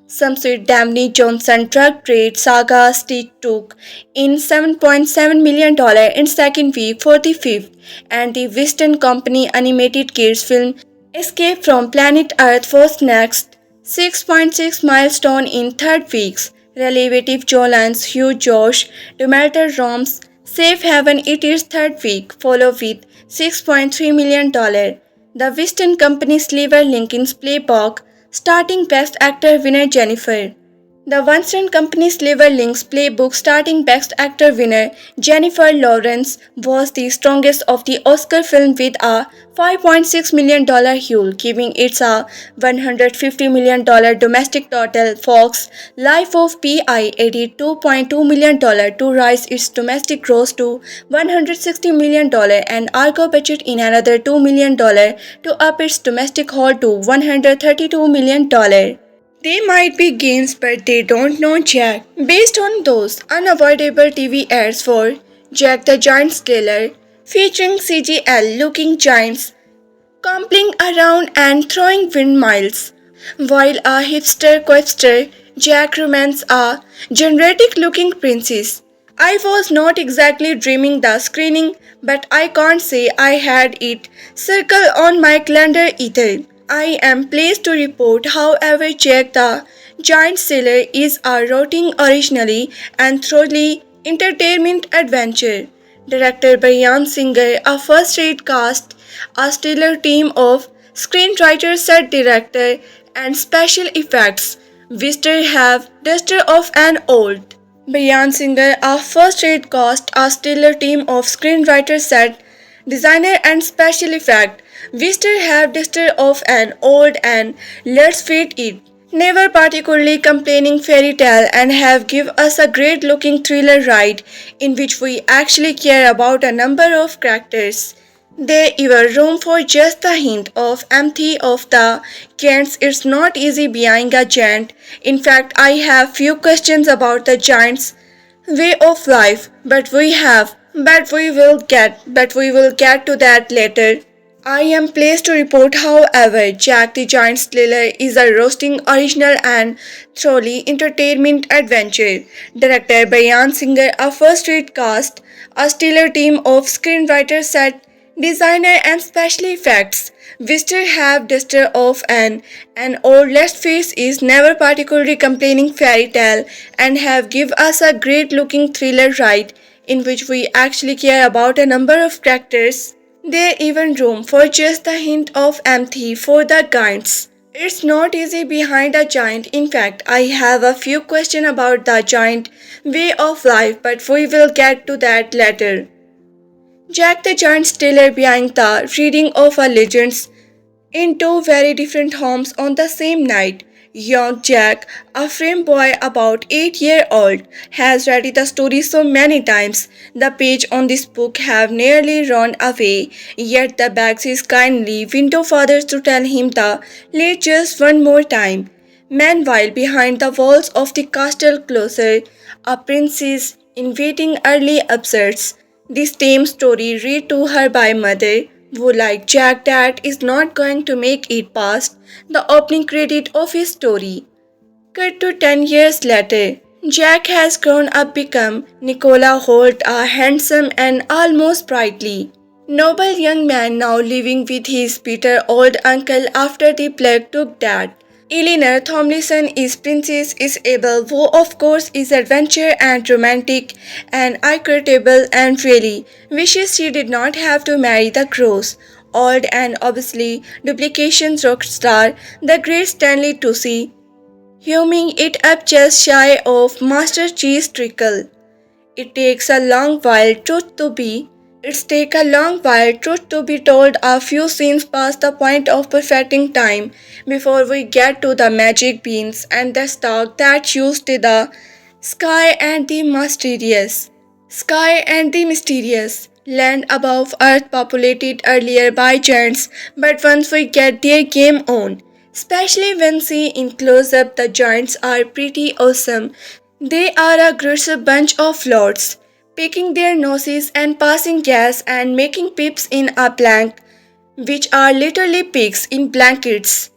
Some sweet Daphne Johnson drug trade saga Stitch took in $7.7 million in second week for the fifth, and the Weston Company animated kids film Escape from Planet Earth was next. 6.6 milestone in third weeks. Relative Jolans Hugh Josh Dumelter Rome's Safe Haven it is third week, follow with $6.3 million. The Weston Company Sliver Lincoln's Playbook starting Best Actor winner Jennifer. The Weston Company's Liver Links playbook starting Best Actor winner Jennifer Lawrence was the strongest of the Oscar film with a $5.6 million Hoult, giving it a $150 million domestic total. Fox Life of Pi added $2.2 million to rise its domestic gross to $160 million and Argo budget in another $2 million to up its domestic haul to $132 million. They might be gains, but they don't know Jack. Based on those unavoidable TV ads for Jack the Giant Stealer, featuring CGL looking giants compling around and throwing windmills, while a hipster quipster, Jack remains a generic looking princess. I was not exactly dreaming the screening, but I can't say I had it circle on my calendar either. I am pleased to report, however, Jack the Giant Stealer is a rotting originally and thoroughly entertainment adventure. Director Bryan Singer, a first-rate cast, a stellar team of screenwriters, set director, and special effects. Visitor have duster of an old. Bryan Singer, a first-rate cast, a stellar team of screenwriters, set designer and special effect. We still have duster of an old and let's fit it. Never particularly complaining fairy tale and have give us a great looking thriller ride in which we actually care about a number of characters. There is room for just a hint of empathy of the giants. It's not easy being a giant. In fact, I have few questions about the giants' way of life, but we will get to that later. I am pleased to report, however, Jack the Giant Stealer is a roasting original and thoroughly entertainment adventure. Director Bryan Singer, a first-rate cast, a stellar team of screenwriters, set designer and special effects. We still have duster of an old let's face is never particularly complaining fairy tale and have give us a great looking thriller ride in which we actually care about a number of characters. There even room for just a hint of empathy for the giants. It's not easy behind a giant. In fact, I have a few questions about the giant way of life, but we will get to that later. Jack the Giant Stealer behind the reading of a legends in two very different homes on the same night. Young Jack, a frame boy about 8-year-old, has read the story so many times. The page on this book have nearly run away, yet the begs his kindly window fathers to tell him the late just one more time. Meanwhile, behind the walls of the castle closer, a princess in waiting early observes the same story read to her by mother, who like Jack Dad is not going to make it past the opening credit of his story. Cut to 10 years later. Jack has grown up become Nicola Hoult, a handsome and almost sprightly, noble young man now living with his bitter old uncle after the plague took Dad. Eleanor Tomlinson is Princess Isabelle, who of course is adventure and romantic and incredible and really wishes she did not have to marry the gross, old and obviously duplication rock star, the great Stanley Tucci, humming it up just shy of Master Cheese Trickle. It takes a long while truth to be told. A few scenes past the point of perfecting time before we get to the magic beans and the stalk that used the sky and the mysterious. land above Earth populated earlier by giants, but once we get their game on, especially when seen in close up, the giants are pretty awesome. They are a aggressive bunch of lords, picking their noses and passing gas and making peeps in a plank, which are literally pigs in blankets.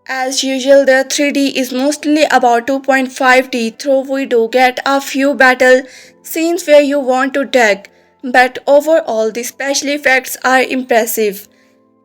As usual, the 3D is mostly about 2.5D, though we do get a few battle scenes where you want to dig, but overall the special effects are impressive.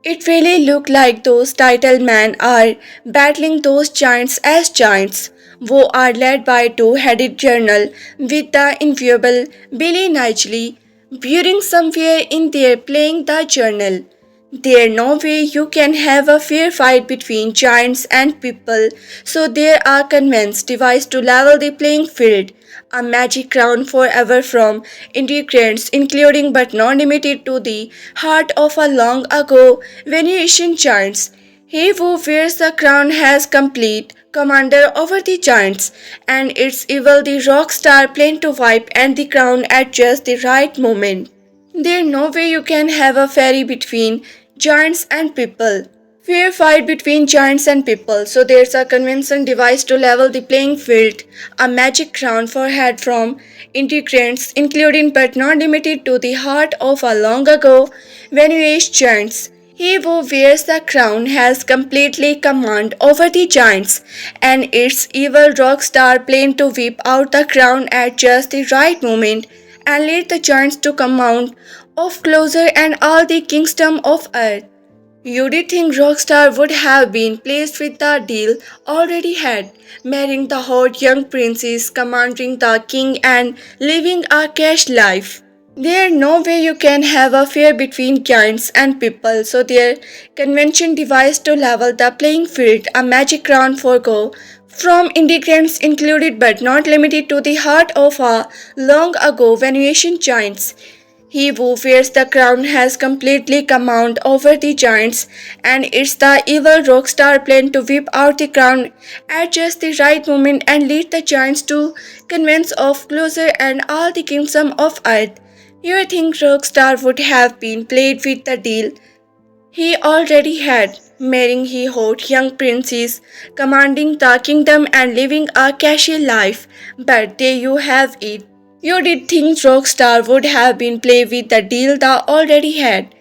It really looked like those title men are battling those giants as giants, who are led by two-headed journal with the inviolable Billy Nigely burying somewhere in there playing the journal. There no way you can have a fair fight between giants and people, so there are convinced device to level the playing field. A magic crown forever from ingredients including but not limited to the heart of a long ago Venetian giants. He who wears the crown has complete commander over the giants, and it's evil the rock star plan to wipe and the crown at just the right moment. There's no way you can have a fairy between giants and people. Fair fight between giants and people, so there's a convention device to level the playing field, a magic crown for head from integrants, including but not limited to the heart of a long ago Venusian giants. He who wears the crown has completely command over the giants, and its evil rock star plan to whip out the crown at just the right moment and lead the giants to come out of closer and all the kingdom of earth. You did think Rockstar would have been pleased with the deal already had, marrying the hot young princess, commanding the king, and living a cash life. There's no way you can have a fair between giants and people, so their convention devised to level the playing field, a magic crown for go, from ingredients included but not limited to the heart of a long ago Venetian giants. He who wears the crown has completely command over the giants, and it's the evil rockstar plan to whip out the crown at just the right moment and lead the giants to convince of closer and all the kingdom of earth. You think Rockstar would have been played with the deal he already had, marrying he hot young princess, commanding the kingdom and living a cashy life. But there you have it. You did think Rockstar would have been played with the deal they already had,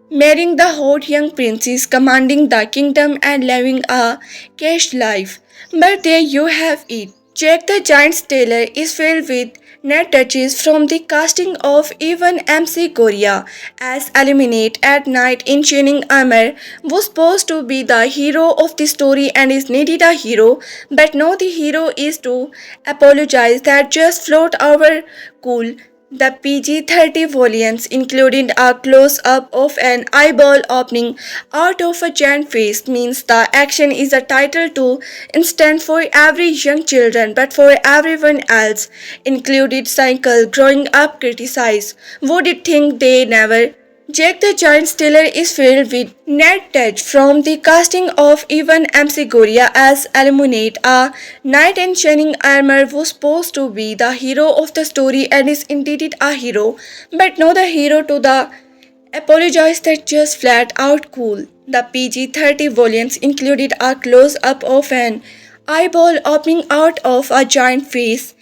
marrying the hot young princess, commanding the kingdom and living a cash life. But there you have it. Jack the Giant's trailer is filled with net touches from the casting of Ewan MC Goria as Illuminate at night in shining armor, was supposed to be the hero of the story and is needed a hero, but now the hero is to apologize that just float over cool. The PG-30 volumes including a close-up of an eyeball opening out of a giant face means the action is a title to instant for every young children but for everyone else, included cycle growing up criticize. Would it think they never? Jack the Giant's trailer is filled with net touch from the casting of Ewan MC Goria as Illuminate, a knight in shining armor was supposed to be the hero of the story and is indeed a hero, but now the hero to the apologize that just flat out cool. The PG-30 volumes included a close-up of an eyeball opening out of a giant face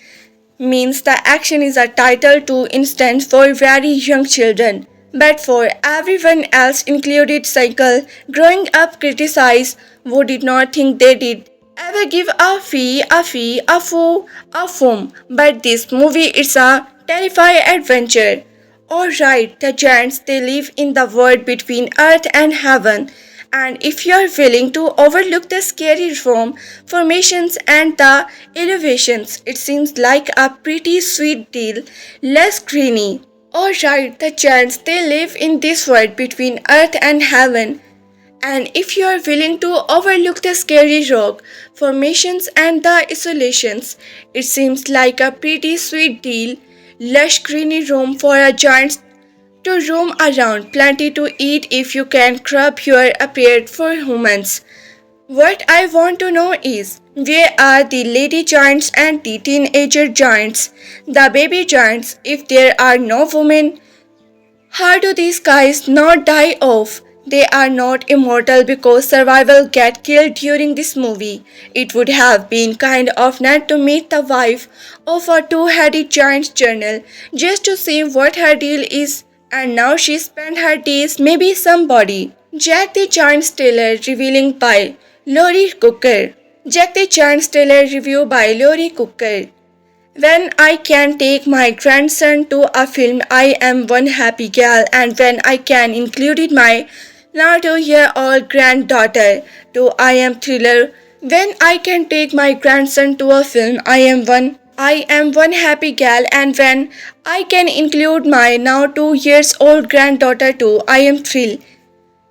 means the action is a title to instance for very young children, but for everyone else included cycle growing up criticize who did not think they did ever give a foo, a foam, but this movie is a terrifying adventure. Alright, the giants they live in the world between earth and heaven, and if you are willing to overlook the scary room formations and the elevations, it seems like a pretty sweet deal, less greeny. Alright, the giants they live in this world between earth and heaven, and if you are willing to overlook the scary rock formations and the isolations, it seems like a pretty sweet deal, lush greeny room for a giant to roam around, plenty to eat if you can crop your appeared for humans. What I want to know is, where are the lady giants and the teenager giants, the baby giants, if there are no women? How do these guys not die off? They are not immortal because survival get killed during this movie. It would have been kind of nice to meet the wife of a two-headed giant's journal just to see what her deal is, and now she spent her days maybe somebody. Jack the Giant Stealer revealing by Lori Cooker. Jack the Giant Stealer review by Lori Cooker. When I can take my grandson to a film, I am one happy gal, and when I can include my now 2-year-old granddaughter to I am thriller. When I can take my grandson to a film, I am one happy gal, and when I can include my now 2 years old granddaughter to I am thrill.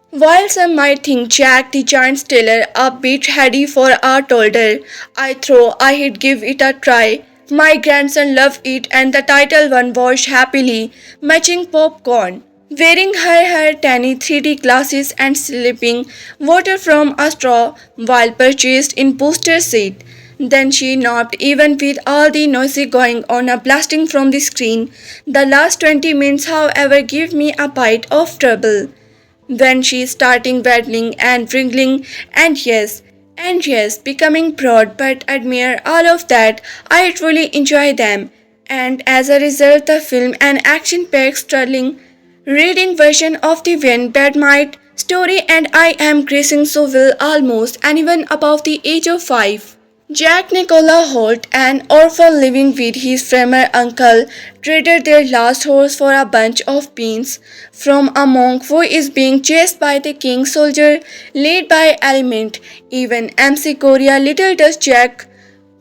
While some might think Jack the Giant Stealer a bit heady for a toddler, I thought I'd give it a try. My grandson loved it, and the title one watched happily, munching popcorn, wearing her tiny 3D glasses and sipping water from a straw while perched in booster seat. Then she napped even with all the noise going on a blasting from the screen. The last 20 minutes, however, give me a bite of trouble when she starting waddling and wriggling and yes, becoming proud but admire all of that. I truly enjoy them, and as a result the film an action-packed sterling reading version of the Win Badmight story, and I am gracing so will almost anyone above the age of 5. Jack Nicola Hoult, an orphan living with his former uncle, traded their last horse for a bunch of beans from a monk who is being chased by the king's soldier, led by Element. Even MC Korea, little does Jack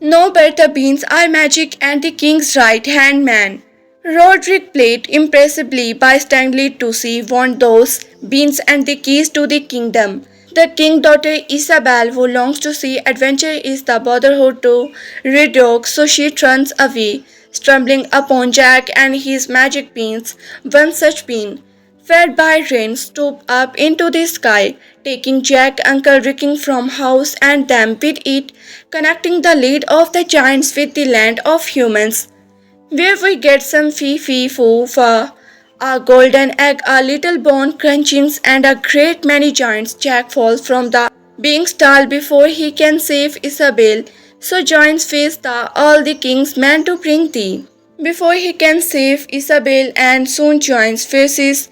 know, but the beans are magic and the king's right-hand man. Roderick played impressively by Stanley Tucci want those beans and the keys to the kingdom. The king's daughter Isabelle, who longs to see adventure, is the brotherhood to red dog, so she turns away, stumbling upon Jack and his magic beans. One such bean, fed by rain, stooped up into the sky, taking Jack Uncle Ricking from house and them with it, connecting the land of the giants with the land of humans, where we get some fee-fee-foo-fa, a golden egg, a little bone crunchings, and a great many giants. Jack falls from the beanstalk before he can save Isabelle, so giants face all the king's men to bring thee. Before he can save Isabelle, and soon joins faces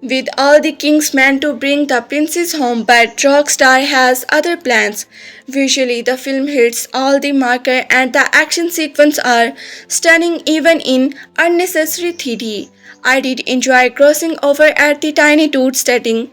with all the king's men to bring the princess home, but Rockstar has other plans. Visually, the film hits all the marker and the action sequences are stunning even in unnecessary 3D. I did enjoy crossing over at the Tiny Toot setting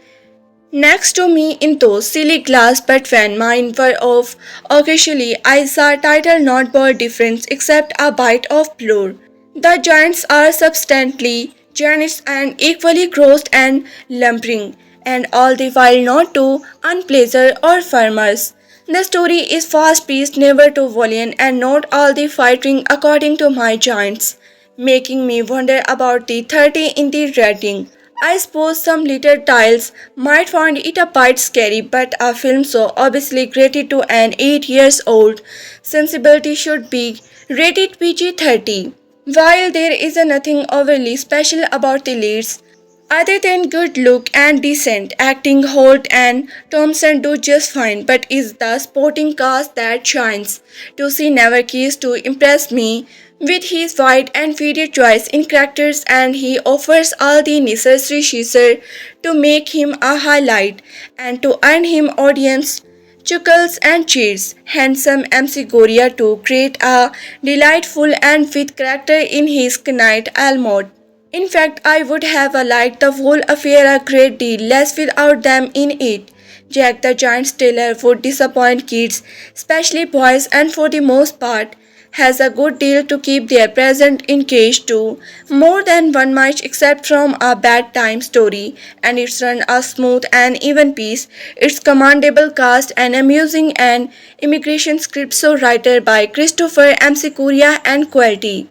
next to me in those silly glass, but when mine were off, occasionally I saw title not bore difference except a bite of floor. The giants are substantially giants and equally gross and lumbering, and all the while not too unpleasant or farmers. The story is fast-paced, never too violent, and not all the fighting according to my giants, making me wonder about the 30 in the rating. I suppose some little tiles might find it a bit scary, but a film so obviously rated to an 8 years old sensibility should be rated PG-30. While there is nothing overly special about the leads, other than good look and decent acting, Holt and Thompson do just fine, but is the sporting cast that shines. Tucci never cares to impress me with his wide and varied choice in characters, and he offers all the necessary sheer to make him a highlight and to earn him audience chuckles and cheers. Handsome MC Goria to create a delightful and with character in his Knight Almond. In fact, I would have liked the whole affair a great deal less without them in it. Jack the Giant Stealer would disappoint kids, especially boys, and for the most part, has a good deal to keep their present engaged to, more than one much except from a bad time story, and it's run a smooth and even piece. It's commendable cast and amusing and immigration script so writer by Christopher M. Sikuria and quality.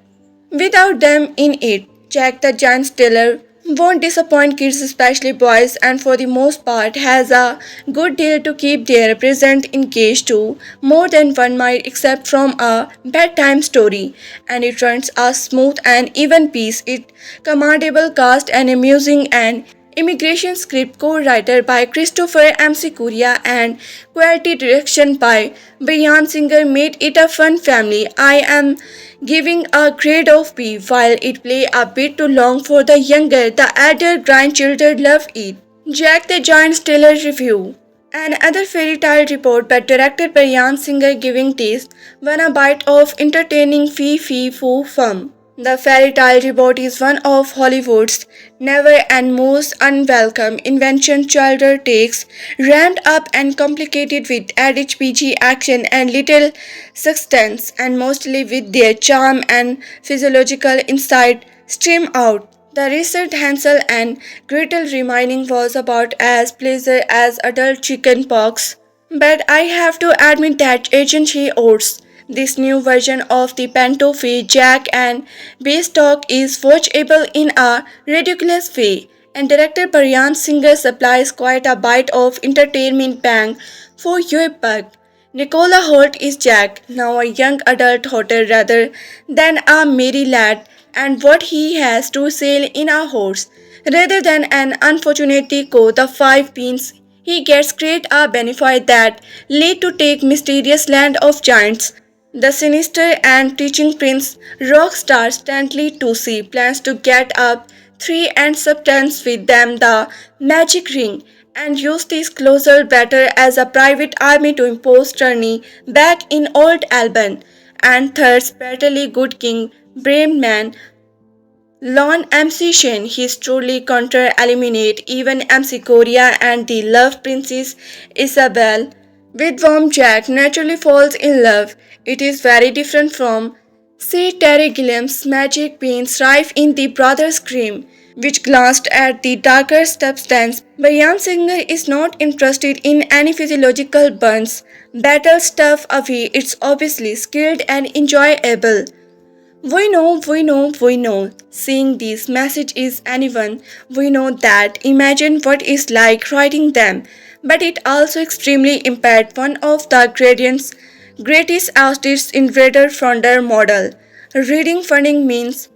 Without them in it, Jack the Giant Stealer won't disappoint kids, especially boys, and for the most part has a good deal to keep their present engaged to more than one might expect from a bedtime story, and it runs a smooth and even piece. It commendable cast and amusing and immigration script co-writer by Christopher M. Sikuria and quality direction by Bryan Singer made it a fun family. I am giving a grade of B. While it play a bit too long for the younger, the elder grandchildren love it. Jack the Giant Stellar Review. Another fairy tale report, but directed by Bryan Singer, giving this one a bite of entertaining fee foo fum. The fairy tale report is one of Hollywood's never and most unwelcome invention. Children takes ramped up and complicated with added PG action and little substance, and mostly with their charm and physiological insight stream out. The recent Hansel and Gretel reminding was about as pleasant as adult chicken pox. But I have to admit that Agent He Oates, this new version of the Panto feed Jack and Beanstalk, is watchable in a ridiculous way, and director Bryan Singer supplies quite a bite of entertainment bang for your buck. Nicola Hoult is Jack, now a young adult hotter rather than a merry lad, and what he has to sail in a horse rather than an unfortunate Tico the five beans he gets create a benefit that lead to take mysterious land of giants. The sinister and teaching prince rock star Stanley Tucci plans to get up three and substance with them the magic ring and use this closer better as a private army to impose tyranny back in old Alban. And third, spiritually good king, brave man, Lon MC Shen, his truly counter-eliminate even MC Korea and the love Princess Isabelle. With whom Jack naturally falls in love. It is very different from, say, Terry Gilliam's magic beans rife in The Brothers Grimm, which glanced at the darker substance. Bryan Singer is not interested in any physiological burns. Battle stuff away, it's obviously skilled and enjoyable. We know. Seeing these messages anyone, we know that. Imagine what it's like writing them. But it also extremely impaired one of the greatest artists in Reader Founder model. Reading funding means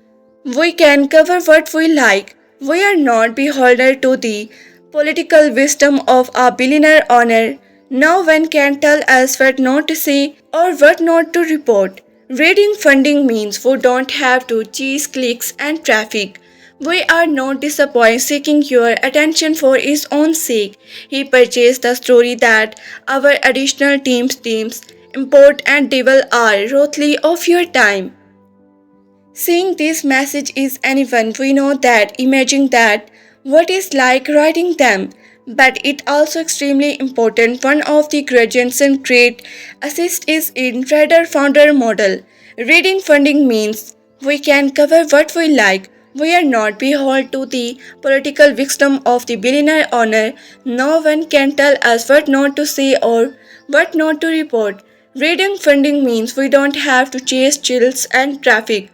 we can cover what we like. We are not beholden to the political wisdom of a billionaire owner. No one can tell us what not to say or what not to report. Reading funding means we don't have to chase clicks and traffic. We are not disappointed seeking your attention for its own sake. He purchased the story that our additional teams import and devil are worthy of your time. Seeing this message is anyone we know that imagine that what is like writing them, but it also extremely important. One of the gradients and great assist is in Reader Founder model. Reading funding means we can cover what we like. We are not beholden to the political wisdom of the billionaire owner. No one can tell us what not to say or what not to report. Reading funding means we don't have to chase chills and traffic.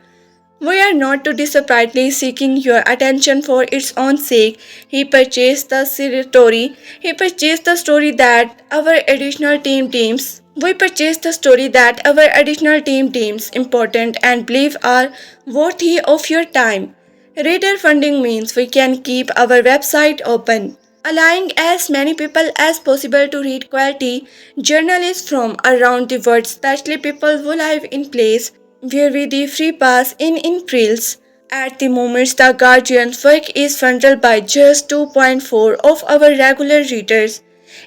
We are not to disappointedly seeking your attention for its own sake. He purchased the story. He purchased the story that our additional teams. We purchased the story that our additional teams important and believe are worthy of your time. Reader funding means we can keep our website open, allowing as many people as possible to read quality journalists from around the world, especially people who live in places where we the free pass in trails. At the moment, The Guardian's work is funded by just 2.4 of our regular readers.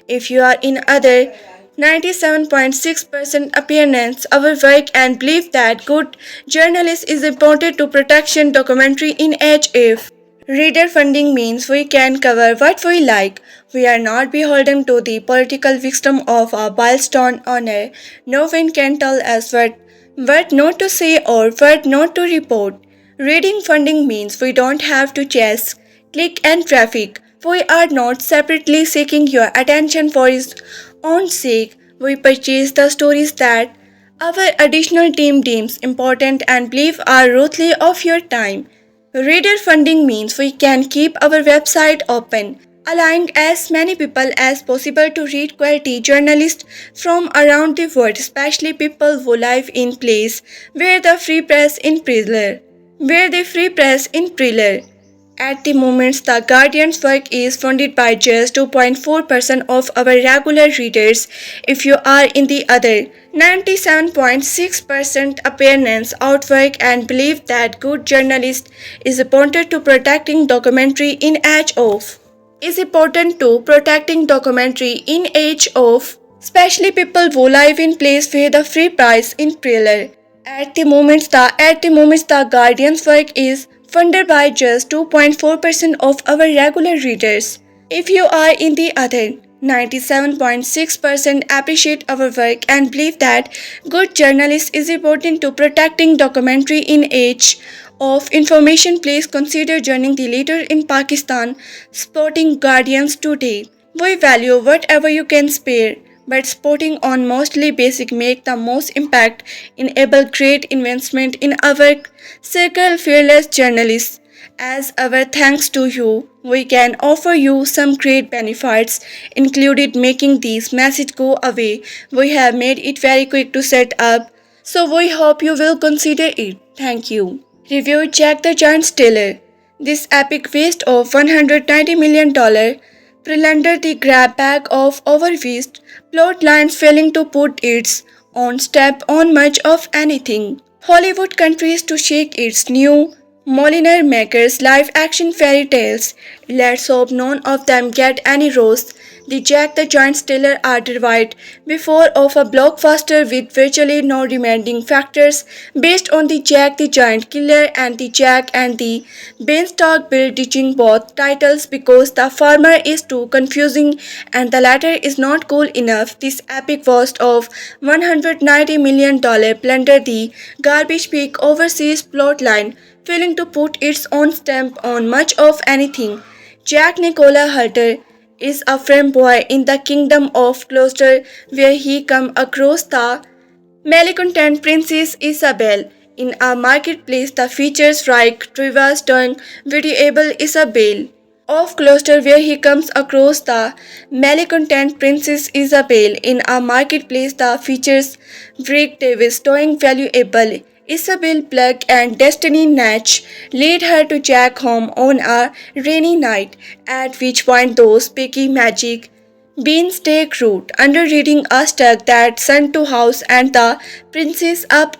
If you are in other 97.6% appearance, our work and believe that good journalism is important to protection documentary in HF. Reader funding means we can cover what we like. We are not beholden to the political wisdom of a milestone owner. No one can tell us what not to say or what not to report. Reading funding means we don't have to chase click and traffic. We are not separately seeking your attention for its own sake. We purchase the stories that our additional teams important and believe are worthy of your time. Reader funding means we can keep our website open, allowing as many people as possible to read quality journalists from around the world, especially people who live in places where the free press in prevail. At the moment, the Guardian's work is funded by just 2.4% of our regular readers. If you are in the other 97.6% appearance outwork and believe that good journalist is important to protecting documentary in age of especially people who live in place where the free price in prevail. At the moment, the Guardian's work is funded by just 2.4% of our regular readers. If you are in the other 97.6% appreciate our work and believe that good journalism is important to protecting documentary in age of information, please consider joining the leader in Pakistan supporting Guardians today. We value whatever you can spare, but sporting on mostly basic make the most impact, enable great investment in our circle fearless journalists. As our thanks to you, we can offer you some great benefits, included making these message go away. We have made it very quick to set up, so we hope you will consider it. Thank you. Review Jack the Giant Stealer. This epic waste of $190 million plunder the grab bag of overweight plot lines failing to put its own step on much of anything. Hollywood continues to shake its new millionaire makers live action fairy tales. Let's hope none of them get any roast. The Jack the Giant Stealer are derived before of a blockbuster with virtually no redeeming factors based on the Jack the Giant Killer and the Jack and the Beanstalk Bill ditching both titles because the former is too confusing and the latter is not cool enough. This epic waste of $190 million plundered the garbage peak overseas plotline, failing to put its own stamp on much of anything. Jack Nicola Halter is a frame boy in the kingdom of Gloucester where he come across the malcontent Princess Isabelle. In a marketplace that features Reich Trivia starring Videoable Isabelle of Gloucester where he comes across the malcontent Princess Isabelle. In a marketplace that features Rick Davis starring Valuable Isabel Pluck and Destiny Natch lead her to Jack home on a rainy night, at which point those picky magic beans take root, under reading a stag that sent to house and the princess up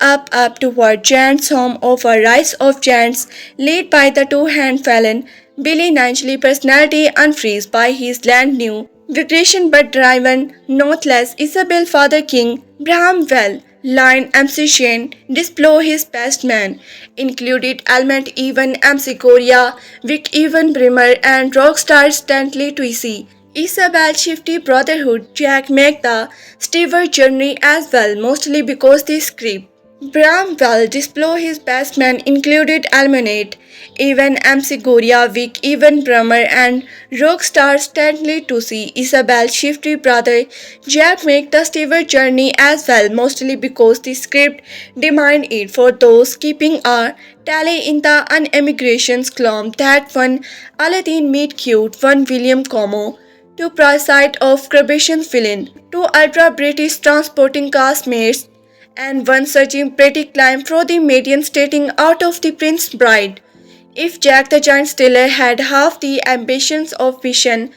toward giants home of a rise of giants led by the two-hand felon Billy Ningley personality unfreezed by his land new Vigration but driven not less Isabel Father King Braham Well Lion MC Shane display his best man, included element Ewan MC Korea, Vic Ewan Brimmer and rockstar Stanley Twizy. Isabel Shifty Brotherhood Jack make the stever journey as well, mostly because the script. Bramwell display his best man included Almanate, Ewan MC Goria, Vic Ewan Brummer and rock star Stanley Tucci. Isabel Shifty brother Jack make the stever journey as well, mostly because the script demand it for those keeping a tally in the un-emigrations column that one Aladdin meet cute, one William Como, to preside of Crubation's villain, two ultra-British transporting castmates, and one searching pretty climb for the median stating out of the Prince Bride. If Jack the Giant Stealer had half the ambitions of vision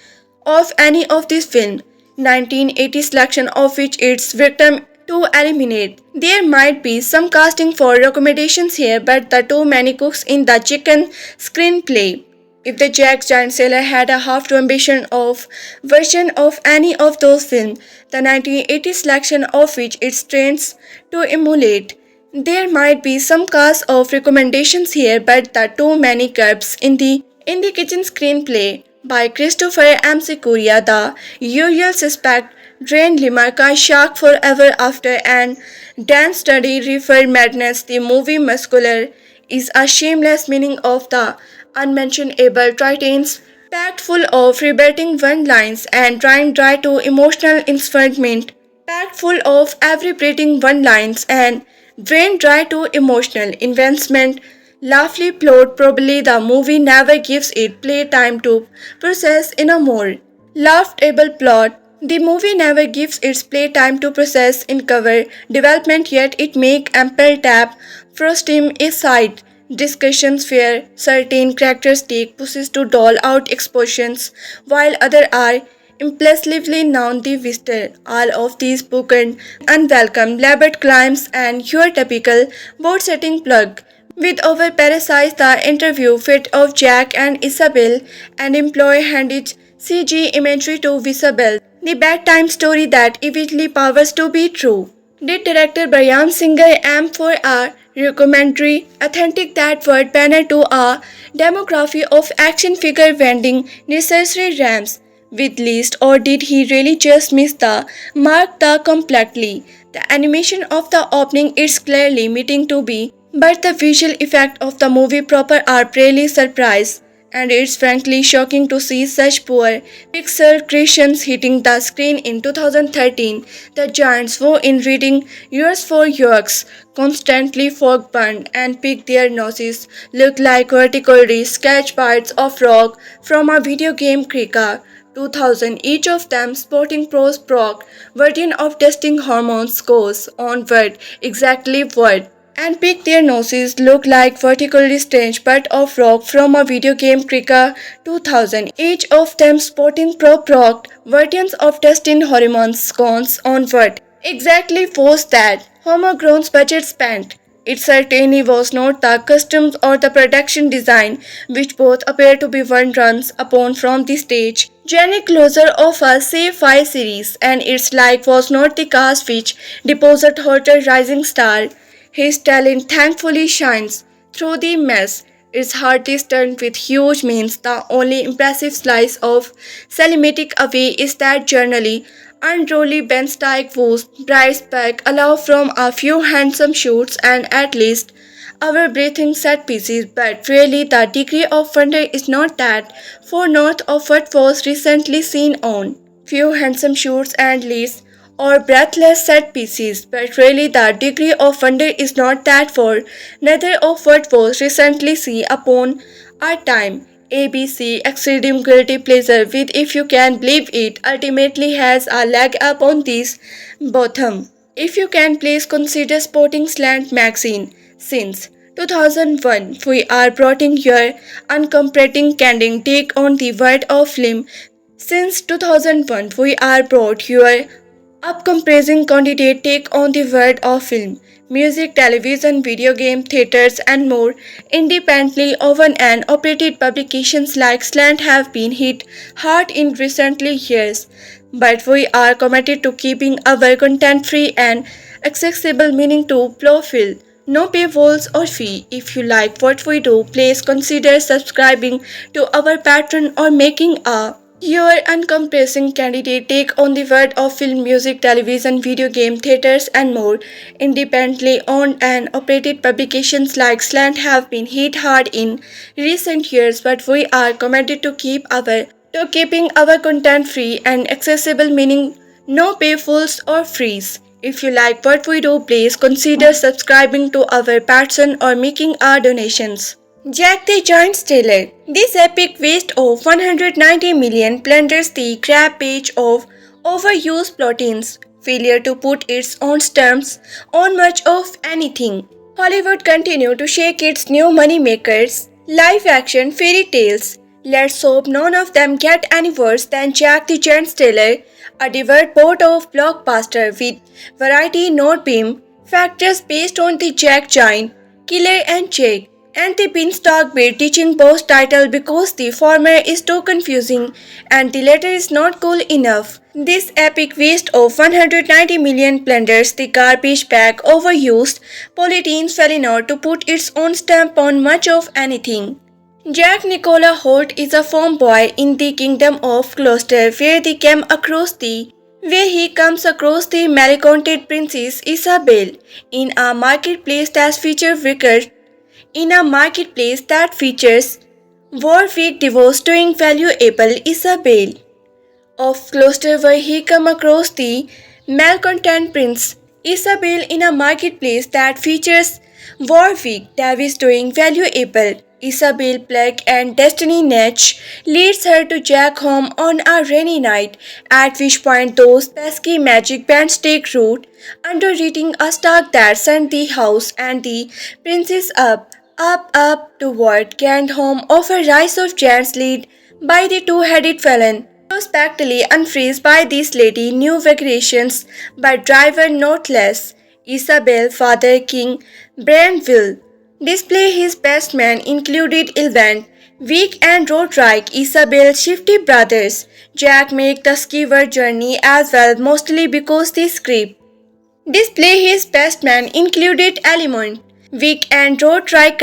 of any of these films, 1980 selection of which its victim to eliminate, there might be some casting for recommendations here, but the too many cooks in the chicken screenplay. If the Jack Giant Stealer had a half to ambition of version of any of those films, the 1980 selection of which it strains to emulate, there might be some cast of recommendations here, but the too many curbs in the kitchen screenplay by Christopher M. Korea, The Usual Suspect, Drain Limarka, Shark Forever After, and Dance Study Refer Madness. The movie Muscular is a shameless meaning of the unmentionable titans, packed full of rebutting one-lines and trying dry to emotional investment, packed full of every one-lines and drained dry to emotional investment, Lovely plot, probably the movie never gives it playtime to process in a more laughable plot. The movie never gives its playtime to process in cover development, yet it make ample tap frosting aside discussions where certain characters take pushes to doll out expositions while other are impulsively known the visitor. All of these spoken unwelcome labored climbs and your typical board setting plug with over parasites the interview fit of Jack and Isabel and employ handed CG imagery to Isabel, the bedtime story that eventually powers to be true. Did director Bryan Singer aim for a documentary, authentic that word banner to a demography of action figure vending necessary ramps with list, or did he really just miss the mark the completely? The animation of the opening is clearly meeting to be, but the visual effect of the movie proper are really surprise. And it's frankly shocking to see such poor pixel creations hitting the screen in 2013. The giants who in reading years for Yorks constantly fog burned and pick their noses look like vertically sketch parts of rock from a video game cricket. 2000, each of them sporting pros proc version of testing hormones goes on what exactly what and pick their noses look like vertically strange part of rock from a video game cricket 2000, each of them sporting pro-proc versions of testing hormones goes on what exactly was that homegrown's budget spent. It certainly was not the customs or the production design, which both appear to be one runs upon from the stage. Jenny closer of a sci-fi series, and its like was not the cast which deposited her rising star. His talent thankfully shines through the mess. Its heart is turned with huge means. The only impressive slice of cinematic away is that journally unruly Beanstalk whose bright spec allow from a few handsome shoots and at least our breathing set pieces, but really the degree of wonder is not that for north of what was recently seen on few handsome shoots and leads or breathless set pieces, but really the degree of wonder is not that for neither of what was recently seen upon our time. ABC extreme guilty pleasure with if you can believe it ultimately has a leg up on this bottom. If you can please consider Sporting Slant magazine. Since 2001, we are broughting your uncompromising candid take on the world of film. Since 2001, we are brought your uncompromising candidate take on the world of film, music, television, video game, theaters, and more. Independently owned and operated publications like Slant have been hit hard in recent years, but we are committed to keeping our content free and accessible, meaning to profile. No paywalls or fee. If you like what we do, please consider subscribing to our Patreon or making a your uncompressing candidate take on the world of film, music, television, video game, theaters, and more. Independently owned and operated publications like Slant have been hit hard in recent years, but we are committed to keeping our content free and accessible, meaning no paywalls or fees. If you like what we do, please consider subscribing to our Patreon or making our donations. Jack the Giant Stealer. This epic waste of 190 million plunders the grab page of overused plottings, failure to put its own stamps on much of anything. Hollywood continue to shake its new money makers, live action fairy tales. Let's hope none of them get any worse than Jack the Giant Stealer, a devout port of blockbuster with variety not beam factors based on the Jack Giant, Killer and Jake and the Beanstalk bait teaching both title because the former is too confusing and the latter is not cool enough. This epic waste of 190 million plunders the garbage bag overused polyteens Felino to put its own stamp on much of anything. Jack Nicola Hoult is a farm boy in the kingdom of Gloucester where he comes across the malcontent Princess Isabelle in a marketplace that features Warwick divorce doing valuable Isabelle of Gloucester where he come across the malcontent Prince Isabelle in a marketplace that features Warwick Davis doing valuable. Isabelle Black and Destiny Netch leads her to Jack home on a rainy night, at which point those pesky magic bands take root, underwriting a spark that sent the house and the princess up toward Grand home of a rise of giants led by the two-headed felon. Prospectively unfreezed by this lady new vacations, but driver not less. Isabel, Father King, Brandville. Display his best man included Ewan, Weak and Roderick, Isabel, Shifty brothers. Jack make the skiver journey as well, mostly because the script. Display his best man included Element, Vic and Roderick,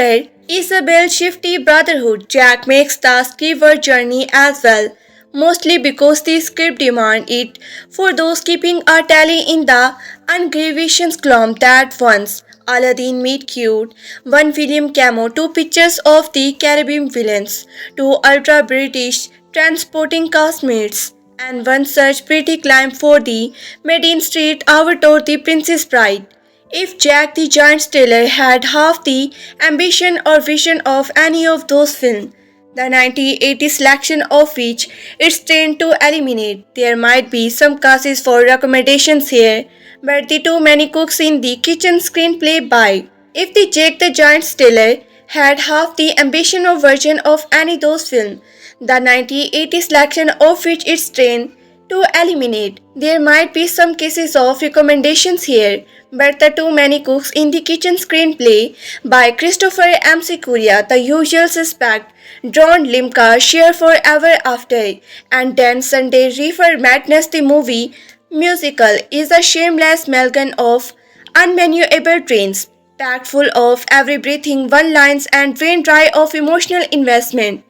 Isabel, Shifty Brotherhood. Jack makes the skiver journey as well, mostly because the script demand it for those keeping a tally in the ungravation column that once Aladdin meet cute, one William Camo, two pictures of the Caribbean villains, two ultra British transporting castmates, and one such pretty climb for the Maiden Street hour toward the Princess Bride. If Jack the Giant Stealer had half the ambition or vision of any of those films, the 1980 selection of which it's trained to eliminate, there might be some cases for recommendations here, but the too many cooks in the kitchen screenplay by. If the Jack the Giant Stealer had half the ambition or version of any those films, the 1980 selection of which it's trained to eliminate, there might be some cases of recommendations here, but the too many cooks in the kitchen screenplay by Christopher M. Sikuria, The Usual Suspect, John Limca, Share Forever After, and then Sunday Reefer Madness the movie musical is a shameless amalgam of unmentionable trains, packed full of every breathing one-lines and drain dry of emotional investment.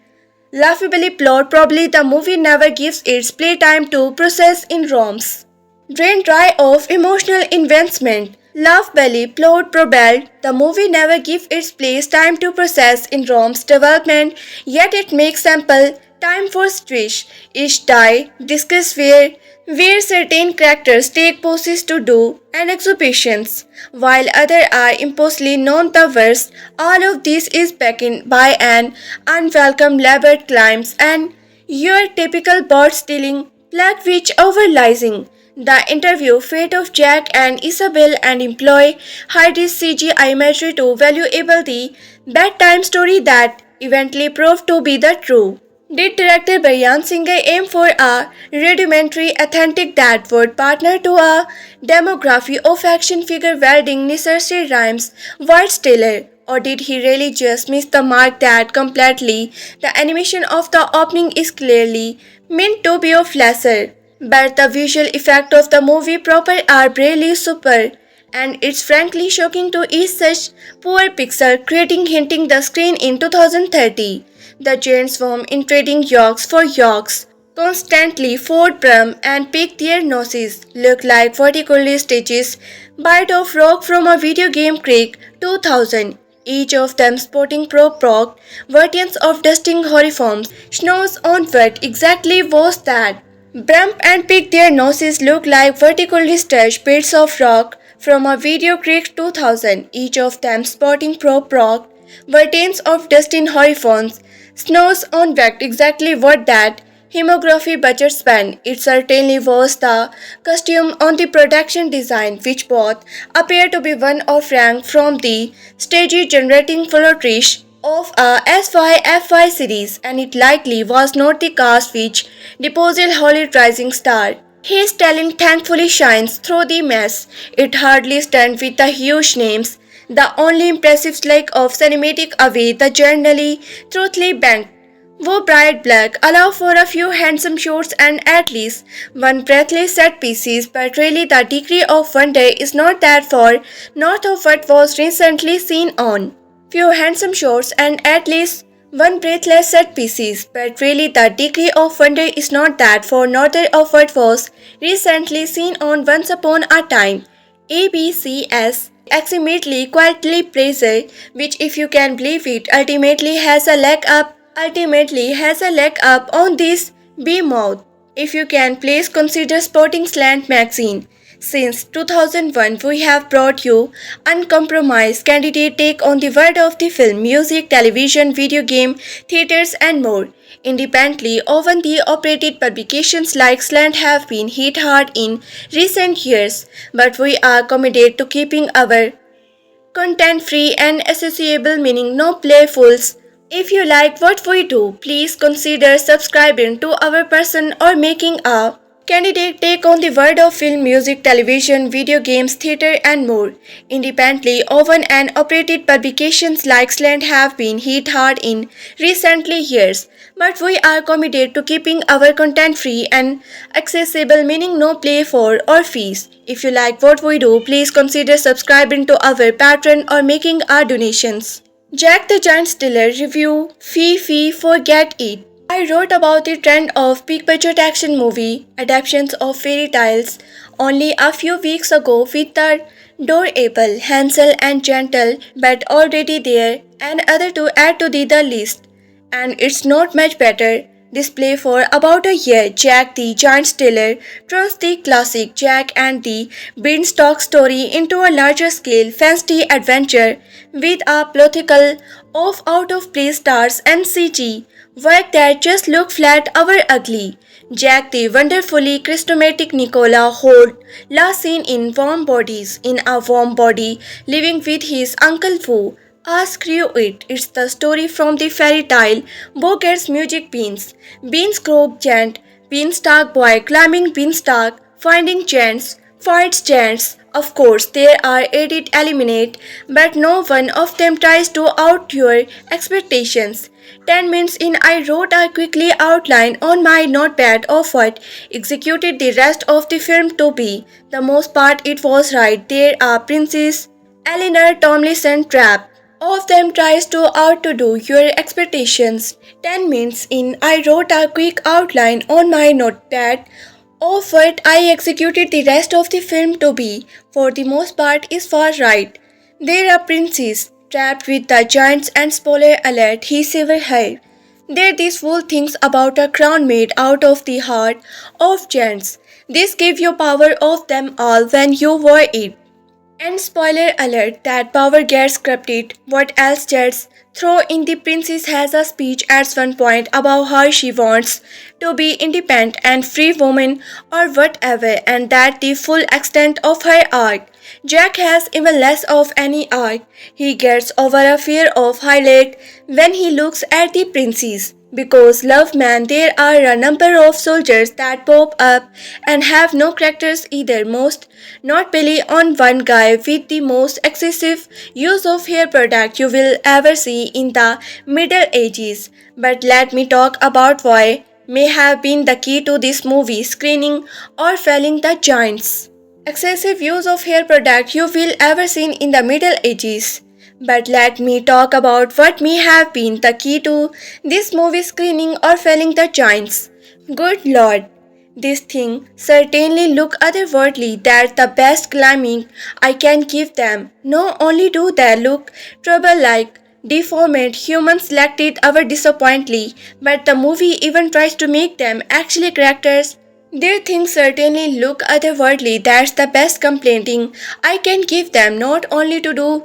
Laughably plot, probably the movie never gives its playtime to process in ROMs. Drain dry of emotional investment. Laugh belly plot probably the movie never gives its place time to process in ROM's development, yet it makes ample time for stretch, each die, discuss where certain characters take poses to do and exhibitions, while others are impossibly none the worse. All of this is backed by an unwelcome labored climbs and your typical bird stealing black witch overlising. The interview fate of Jack and Isabel and employ Heidi's CGI imagery to valuable the bedtime story that eventually proved to be the true. Did director Bryan Singer aim for a rudimentary authentic that would partner to a demography of action figure welding necessary rhymes words tailor? Or did he really just miss the mark that completely? The animation of the opening is clearly meant to be of lesser, but the visual effect of the movie proper are really super, and it's frankly shocking to eat such poor pixel creating hinting the screen in 2030. The giants swarm in trading yolks for yolks, constantly ford brum and pick their noses, look like vertically stitches, bite of rock from a video game Creek 2000, each of them sporting pro-proc versions of dusting horiforms. Snows on what exactly was that? Brump and pick their noses look like vertically stretched bits of rock from a video Creek 2000, each of them sporting pro-proc versions of dusting horiforms. Snows on what exactly what that hemography budget spent. It certainly was the costume on the production design, which both appear to be one of rank from the stagey generating flourish of a SYFY series, and it likely was not the cast which deposited Hollywood rising star. His talent thankfully shines through the mess. It hardly stands with the huge names. The only impressive slack of cinematic away the generally truthfully banked. Wo bright black allow for a few handsome shots and at least one breathless set pieces, but really the degree of wonder is not that far north of what was recently seen on. Few handsome shots and at least one breathless set pieces, but really the degree of wonder is not that far north of what was recently seen on Once Upon a Time. ABCS Accidentally quietly praiser, which if you can believe it ultimately has a leg up on this behemoth. If you can please consider Sporting Slant magazine. Since 2001, we have brought you uncompromised candidate take on the world of the film, music, television, video game, theaters, and more. Independently, often the operated publications like Slant have been hit hard in recent years, but we are committed to keeping our content free and accessible, meaning no playfuls. If you like what we do, please consider subscribing to our person or making a candidate take on the world of film, music, television, video games, theatre, and more. Independently owned and operated publications like Slant have been hit hard in recently years, but we are committed to keeping our content free and accessible, meaning no play for or fees. If you like what we do, please consider subscribing to our Patreon or making our donations. Jack the Giant Stealer review. Fee forget it. I wrote about the trend of big budget action movie adaptations of fairy tales only a few weeks ago with the adorable Hansel and Gretel, but already there and other to add to the list. And it's not much better. Display for about a year, Jack the Giant Stealer turns the classic Jack and the Beanstalk story into a larger scale fantasy adventure with a plethora of out-of-place stars and CG work that just look flat or ugly. Jack the wonderfully charismatic Nicola Hoult, last seen in a warm body, living with his Uncle Fu. Screw it, it's the story from the fairy tale Bogart's music beans. Beans grow giant, beanstalk boy climbing beanstalk, finding giants, fights giants. Of course, there are edit eliminate, but no one of them tries to out your expectations. 10 minutes in, I wrote a quickly outline on my notepad of what executed the rest of the film to be. The most part it was right there are Princess Eleanor Tomlinson trap of them tries to outdo your expectations. 10 minutes in, I wrote a quick outline on my notepad of what I executed the rest of the film to be. For the most part is far right. There are princes trapped with the giants and spoiler alert, he sever her. There these fool things about a crown made out of the heart of giants. This gave you power of them all when you wore it. And spoiler alert, that power gets corrupted. What else just throw in the princess has a speech at one point about how she wants to be independent and free woman or whatever, and that the full extent of her arc. Jack has even less of any arc. He gets over a fear of highlight when he looks at the princess. Because love man, there are a number of soldiers that pop up and have no characters either, most not Billy on one guy with the most excessive use of hair product you will ever see in the Middle Ages. But let me talk about why may have been the key to this movie screening or felling the giants. Excessive use of hair product you will ever seen in the Middle Ages. But let me talk about what may have been the key to this movie screening or felling the giants. Good lord, this thing certainly look otherworldly. That's the best climbing I can give them. Not only do they look trouble-like, deformed humans selected our disappointly, but the movie even tries to make them actually characters. Their things certainly look otherworldly. That's the best complaining I can give them. Not only to do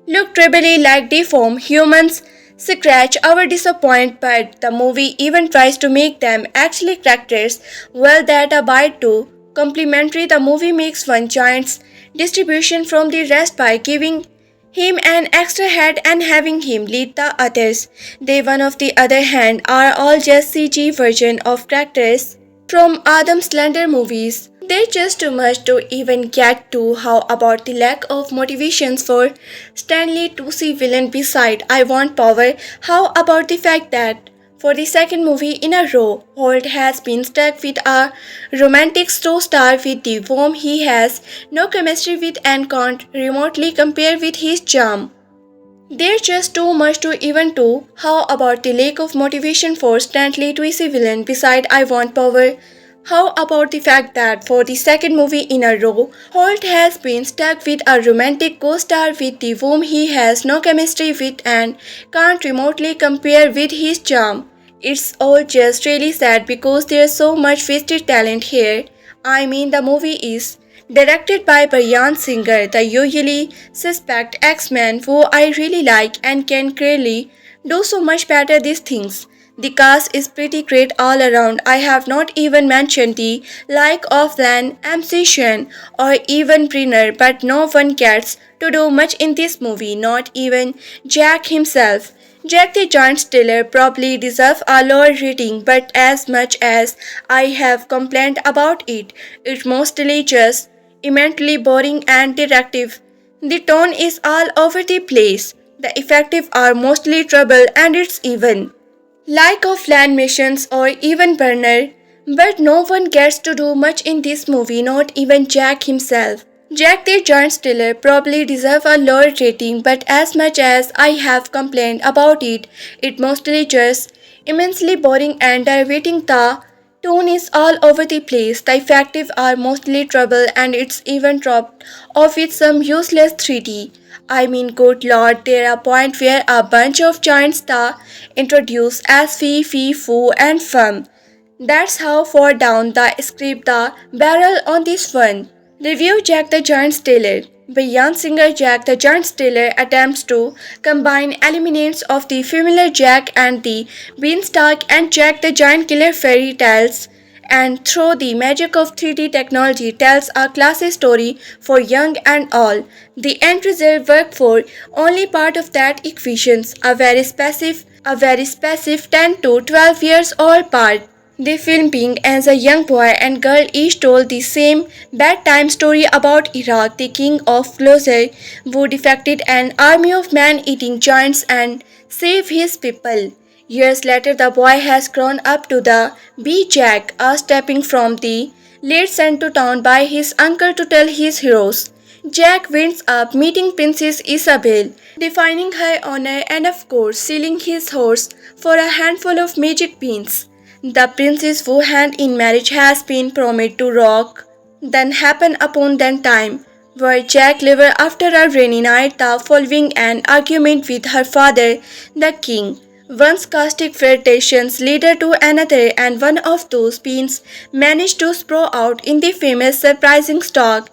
look trebly like deformed humans scratch our disappointment, but the movie even tries to make them actually characters. Well, that abide to complimentary, the movie makes one giant's distribution from the rest by giving him an extra head and having him lead the others. They, on of the other hand, are all just CG version of characters from Adam Slender movies. There's just too much to even get to. How about the lack of motivations for Stanley to see villain beside I Want Power? How about the fact that for the second movie in a row, Hoult has been stuck with a romantic star with the whom he has no chemistry with and can't remotely compare with his charm? There's just too much to even do. How about the lack of motivation for Stanley to see villain beside I Want Power? How about the fact that for the second movie in a row, Hoult has been stuck with a romantic co-star with the whom he has no chemistry with and can't remotely compare with his charm? It's all just really sad because there's so much wasted talent here. I mean, the movie is Directed by Bryan Singer, the usually suspect X-Men who I really like and can clearly do so much better these things. The cast is pretty great all around. I have not even mentioned the like of Lan, musician or even Brenner, but no one gets to do much in this movie, not even Jack himself. Jack the Giant Stealer probably deserves a lower rating, but as much as I have complained about it, it's mostly just immensely boring and directive. The tone is all over the place. The effects are mostly trouble and it's even like of land missions or even Burner, but no one gets to do much in this movie, not even Jack himself. Jack the Giant Stealer probably deserves a lower rating, but as much as I have complained about it, it mostly just immensely boring and diverting. The tone is all over the place. The effects are mostly trouble and it's even dropped off with some useless 3D. I mean, good lord, there are points where a bunch of giants are introduced as fee, foo, and fum. That's how far down the script the barrel on this one. Review Jack the Giant Stealer. Bryan Singer Jack the Giant Stealer attempts to combine elements of the familiar Jack and the Beanstalk and Jack the Giant Killer fairy tales and through the magic of 3D technology tells a classy story for young and all. The end result worked for only part of that equations, a very specific 10 to 12 years old part. The film being as a young boy and girl each told the same bedtime story about Iraq, the king of Closer, who defected an army of man-eating giants and saved his people. Years later, the boy has grown up to be Jack, stepping from the late sent to town by his uncle to tell his heroes. Jack winds up meeting Princess Isabelle, defining her honor and of course selling his horse for a handful of magic beans. The princess who hand in marriage has been promised to Rock. Then happen upon that time, where Jack lives after a rainy night the following an argument with her father, the king. One caustic flirtations leader to another and one of those beans managed to sprout out in the famous surprising stalk.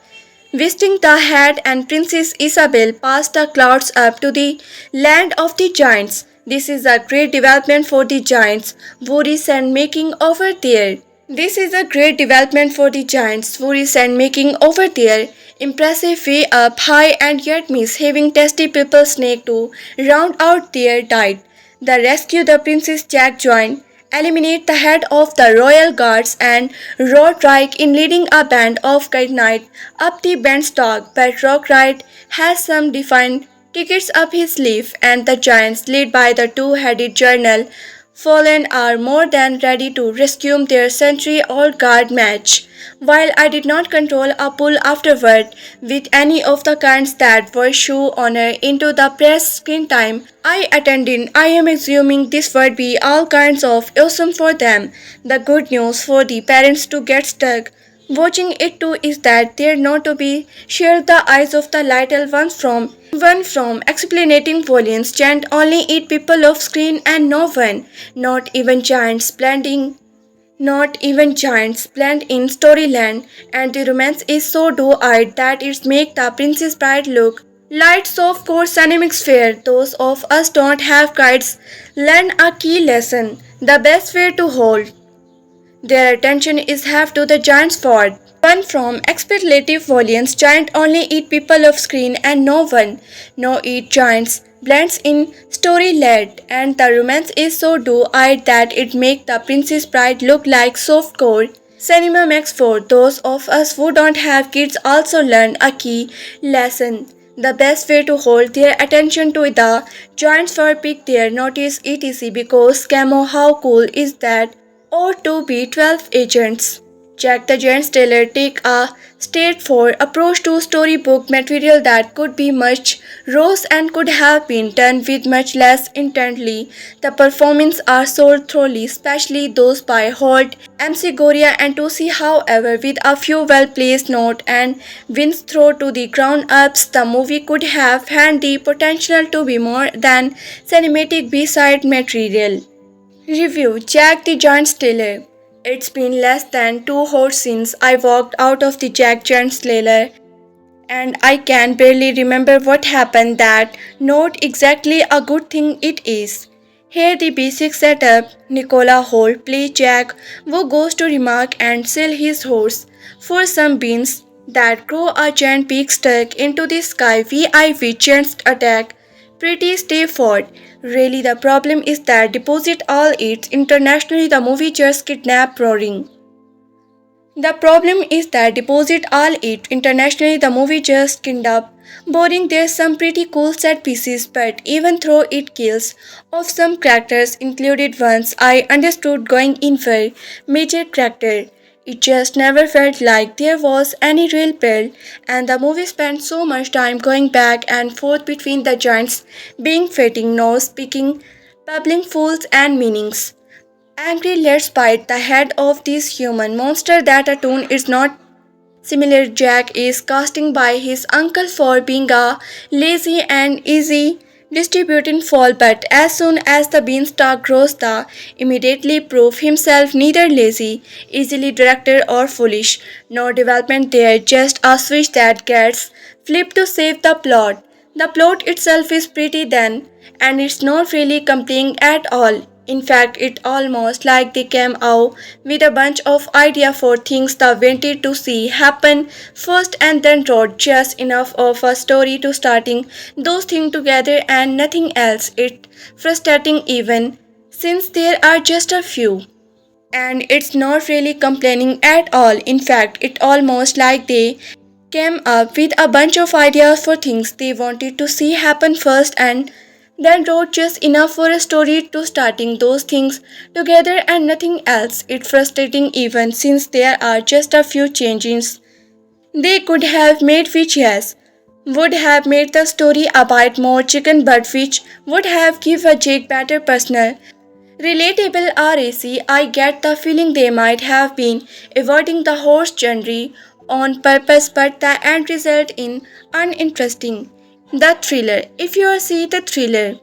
Visiting the head and Princess Isabelle passed the clouds up to the land of the giants. This is a great development for the giants, worries and making over there. This is a great development for the giants, worries and making over there. Impressive way up high and yet miss having testy people snake to round out their diet. The rescue the Princess Jack joined eliminate the head of the royal guards and Roderick in leading a band of knights up the Beanstalk, but Roderick has some defined tickets up his sleeve, and the giants, led by the two-headed Journal, Fallen are more than ready to resume their century-old guard match. While I did not control a pull afterward with any of the kinds that were shoe honor into the press screen time I attended, I am assuming this would be all kinds of awesome for them. The good news for the parents to get stuck watching it too is that they're not to be shared the eyes of the little ones from one from explaining volumes chant only 8 people off screen and no one, not even giants blend in storyline, and the romance is so do-eyed that it makes the Princess Bride look light soft core ceramics fair. Those of us don't have kids learn a key lesson. The best way to hold their attention is have to the giant's fort. One from expectative volumes giant only 8 people off screen and no one, no 8 giants blends in story led, and the romance is so do-eyed that it makes the Princess Bride look like softcore cinema max for those of us who don't have kids also learn a key lesson. The best way to hold their attention to the giants for pick their notice etc because camo how cool is that or to be 12 agents. Jack the Giant Stealer take a straightforward approach to storybook material that could be much rose and could have been done with much less intently. The performances are sold thoroughly, especially those by Hoult, Goria and Tosi. However, with a few well-placed notes and wins thrown to the ground-ups, the movie could have had the potential to be more than cinematic B-side material. Review Jack the Giant Stealer. It's been less than 2 hours since I walked out of the Jack Giant trailer, and I can barely remember what happened. That not exactly a good thing it is. Here the basic setup: Nicola Hoult plays Jack, who goes to remark and sell his horse for some beans that grow. A giant pig stuck into the sky. VI with giants attack. Pretty straightforward. Really, the problem is that deposit all its internationally the movie just kidnap roaring. The problem is that deposit all it internationally the movie just kind up boring. There's some pretty cool set pieces, but even though it kills off some characters, included ones I understood going in for major character, it just never felt like there was any real build, and the movie spent so much time going back and forth between the giants being fitting, no speaking, babbling fools and meanings. Angry, let's bite the head of this human monster. That a tune is not similar. Jack is casting by his uncle for being a lazy and easy distributing fall, but as soon as the beanstalk grows, the immediately prove himself neither lazy, easily directed or foolish. No development there, just a switch that gets flipped to save the plot. The plot itself is pretty thin, and it's not really compelling at all. In fact, it almost like they came out with a bunch of ideas for things they wanted to see happen first and then wrote just enough of a story to starting those things together and nothing else. It's frustrating even since there are just a few. And it's not really complaining at all. In fact, it almost like they came up with a bunch of ideas for things they wanted to see happen first and then wrote just enough for a story to starting those things together and nothing else. It's frustrating even since there are just a few changes they could have made, which yes would have made the story a bit more chicken but which would have given Jake better personal relatable RAC. I get the feeling they might have been avoiding the horse genre on purpose, but the end result in uninteresting. The thriller. If you see the thriller,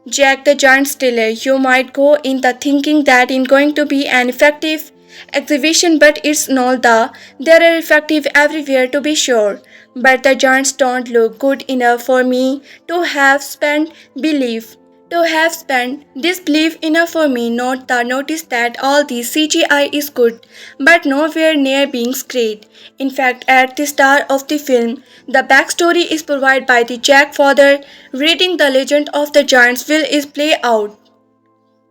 Jack the Giant Stiller, you might go in the thinking that it's going to be an effective exhibition, but it's not. They are effective everywhere to be sure, but the giants don't look good enough for me to have spent belief to have spent disbelief enough for me not to notice that all the CGI is good, but nowhere near being great. In fact, at the start of the film, the backstory is provided by the Jack father reading the legend of the giants will is play out.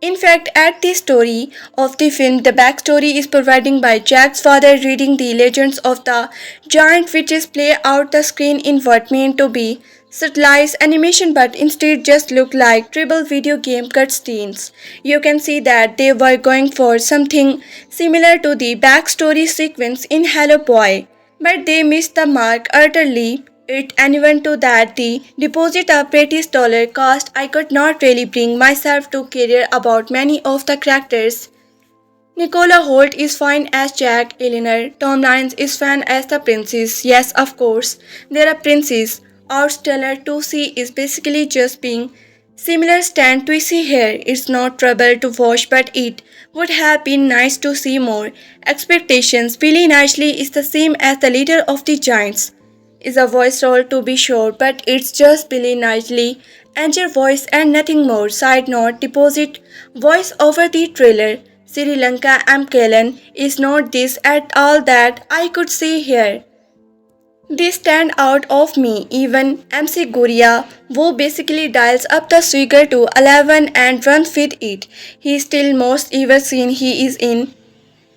In fact, at the story of the film, the backstory is provided by Jack's father reading the legends of the giant witches play out the screen in what meant to be stylized animation but instead just look like triple video game cutscenes. You can see that they were going for something similar to the backstory sequence in Hello Boy, but they missed the mark utterly. It anyone to that the deposit a pretty dollar cost. I could not really bring myself to care about many of the characters. Nicola Hoult is fine as Jack. Eleanor Tom Lyons is fine as the princess. Yes, of course, there are princes. Outsteller 2C is basically just being similar stand to see here. It's not trouble to watch, but it would have been nice to see more. Expectations. Billy Nicely is the same as the leader of the Giants. Is a voice role to be sure, but it's just Billy Nicely and your voice and nothing more. Side note: deposit voice over the trailer. Sri Lanka Kellen is not this at all that I could see here. They stand out of me. Even MC Guria, who basically dials up the sugar to 11 and runs with it. He's still most ever scene he is in.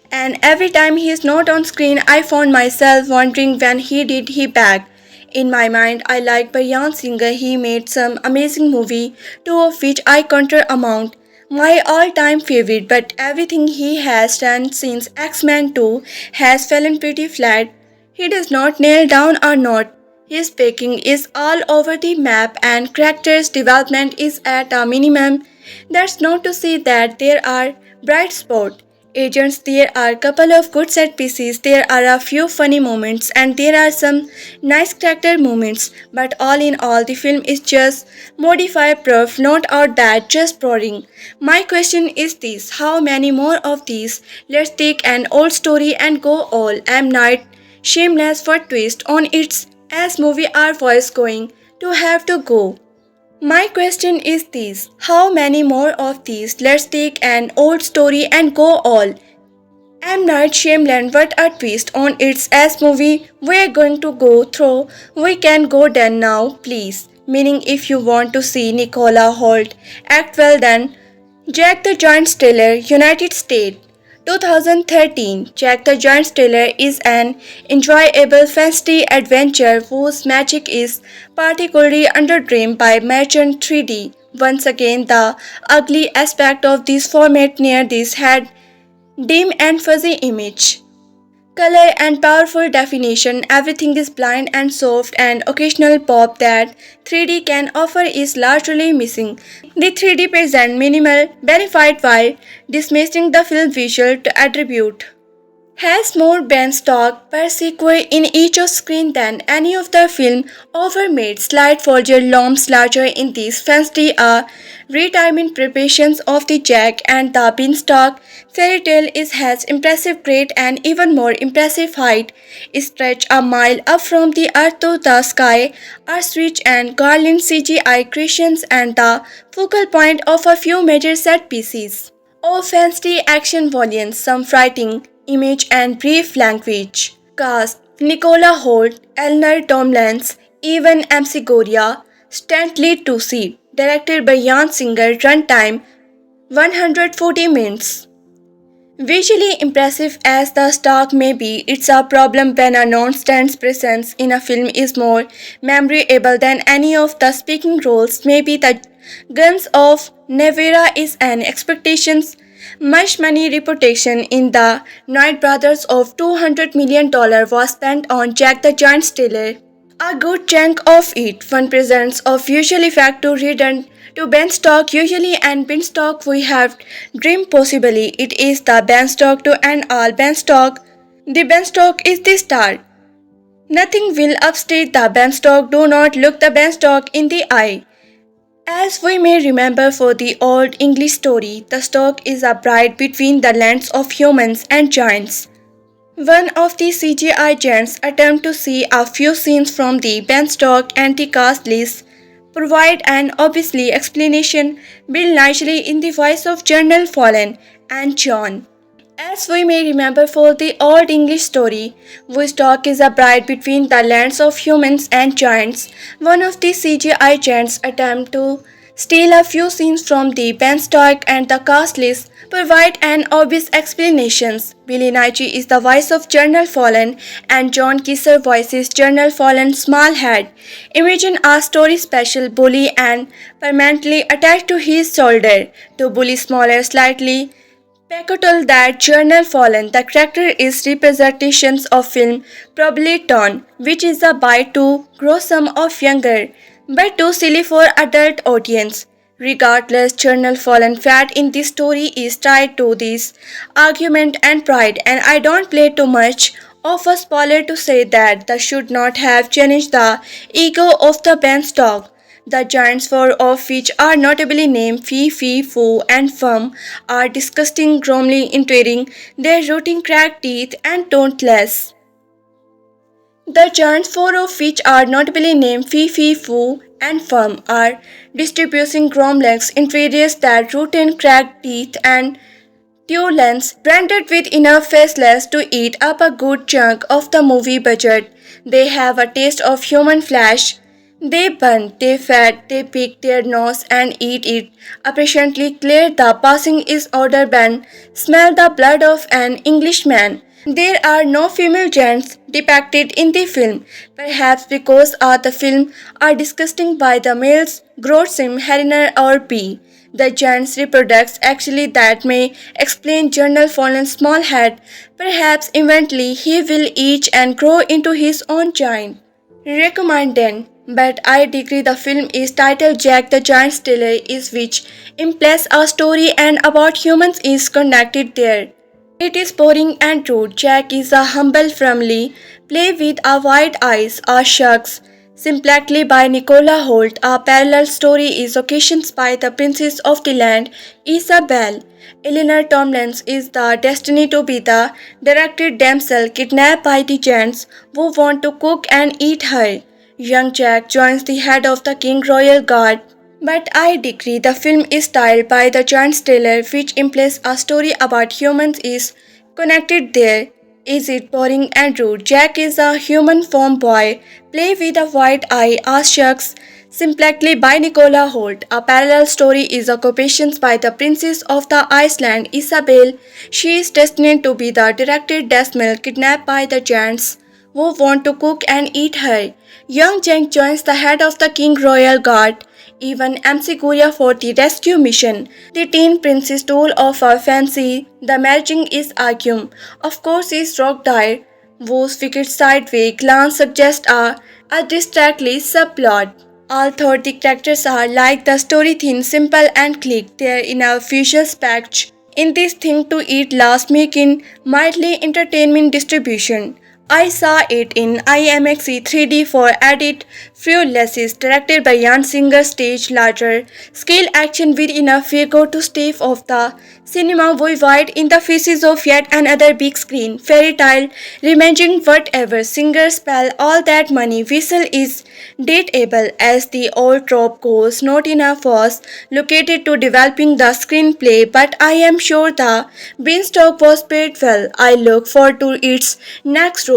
And every time he is not on screen, I found myself wondering when he back. In my mind, I like Bryan Singer. He made some amazing movie, two of which I counter amount my all-time favorite. But everything he has done since X-Men 2 has fallen pretty flat. He does not nail down a note. His pacing is all over the map and characters development is at a minimum. That's not to say that there are bright spots. agents, there are a couple of good set pieces, there are a few funny moments, and there are some nice character moments. But all in all, the film is just modified proof, not all that, just boring. My question is this: how many more of these? Let's take an old story and go all M Night shameless for twist on its as movie are voice going to have to go. My question is this: how many more of these? Let's take an old story and go all. M. Night Shyamalan, what a twist on its S movie we're going to go through. We can go then now, please. Meaning, if you want to see Nicola Hoult act well, then Jack the Giant Stealer, United States. 2013, Jack the Giant Stealer is an enjoyable fantasy adventure whose magic is particularly underdrawn by Merchant 3D. Once again, the ugly aspect of this format near this had dim and fuzzy image. Color and powerful definition, everything is blind and soft, and occasional pop that 3D can offer is largely missing. The 3D present minimal benefit while dismissing the film visual attribute. Has more Beanstalk per sequel in each of screen than any of the film ever made. Slight Folger looms larger in this fantasy a retirement preparations of the Jack and the Beanstalk fairy tale is has impressive great and even more impressive height. Stretch a mile up from the earth to the sky are switch and garland CGI creations and the focal point of a few major set pieces. Oh, fancy action volumes, some frightening image and brief language. Cast: Nicola Hoult, Eleanor Tomlins, Ewan McGregor, Stanley Tucci. Directed by Bryan Singer. Runtime 140 minutes. Visually impressive as the stock may be, it's a problem when a non-stand's presence in a film is more memorable than any of the speaking roles. Maybe the Guns of Navarre is an expectations. Much money reputation in the Knight Brothers of $200 million was spent on Jack the Giant Stealer. A good chunk of it, 1% of visual effect to return to Beanstalk usually and Beanstalk we have dreamed possibly. It is the Beanstalk to end all Beanstalk. The Beanstalk is the star. Nothing will upstage the Beanstalk. Do not look the Beanstalk in the eye. As we may remember for the old English story, the stock is a bride between the lands of humans and giants. One of the CGI giants attempt to see a few scenes from the Beanstalk and the cast list provide an obviously explanation built nicely in the voice of General Fallen and John. As we may remember for the old English story, Woodstock is a bride between the lands of humans and giants. One of the CGI giants attempt to steal a few scenes from the Beanstalk and the cast list provide an obvious explanations. Billy Nighy is the voice of General Fallen and John Kisser voices General Fallen's small head. Imagine a story special bully and permanently attached to his shoulder. To bully smaller slightly Pectoral that Journal Fallen, the character is representations of film probably tone, which is a bit too gruesome of younger, but too silly for adult audience. Regardless, Journal Fallen fat in this story is tied to this argument and pride, and I don't play too much of a spoiler to say that the should not have challenged the ego of the Beanstalk. The giants, four of which are notably named Fee, Fee, Foo, and Fum, are disgusting, gromly interring their rotting cracked teeth and tauntless. The giants, four of which are notably named Fee, Fee, Foo, and Fum, are distributing gromlegs interiors that rotten cracked teeth and Tuolens, branded with enough faceless to eat up a good chunk of the movie budget. They have a taste of human flesh. They burn, they fat, they pick their nose and eat it. Apparently clear the passing is order ban. Smell the blood of an Englishman. There are no female giants depicted in the film, perhaps because the film are disgusting by the males, Grossum, Hariner or P. The giants reproduce actually that may explain Journal Fallen's small head. Perhaps eventually he will each and grow into his own giant. Recommended, but I agree the film is titled Jack the Giant Stealer is which implies a story and about humans is conducted there. It is boring and rude. Jack is a humble family. Play with a white eyes, a shucks. Simply by Nicola Hoult. A parallel story is occasioned by the Princess of the Land, Isabelle. Eleanor Tomlins is the destined to be the directed damsel kidnapped by the giants who want to cook and eat her. Young Jack joins the head of the King Royal Guard. But I disagree. The film is styled by the giant Taylor, which implies a story about humans is connected there. Is it boring and rude? Jack is a human form boy. Play with a white eye, as shucks. Simply by Nicola Hoult. A parallel story is occupations by the Princess of the Iceland, Isabelle. She is destined to be the directed Desmond kidnapped by the giants who want to cook and eat her. Young Jack joins the head of the King Royal Guard. Even McGregor for the rescue mission. The teen prince's tool of her fancy, the matching is Argum. Of course is rock dire, whose wicked sideways glance suggests a distractly subplot. Although the characters are like the story thin, simple and click, there in a visual spectrum. In this thing to eat last making mildly entertainment distribution. I saw it in IMAX 3D for added flueness, directed by Bryan Singer, stage larger scale action with enough vigor to stave off the cinema void in the faces of yet another big screen fairy tale, remembering whatever Singer spell all that money whistle is dateable as the old trope goes. Not enough was located to developing the screenplay, but I am sure the Beanstalk was paid well. I look forward to its next role.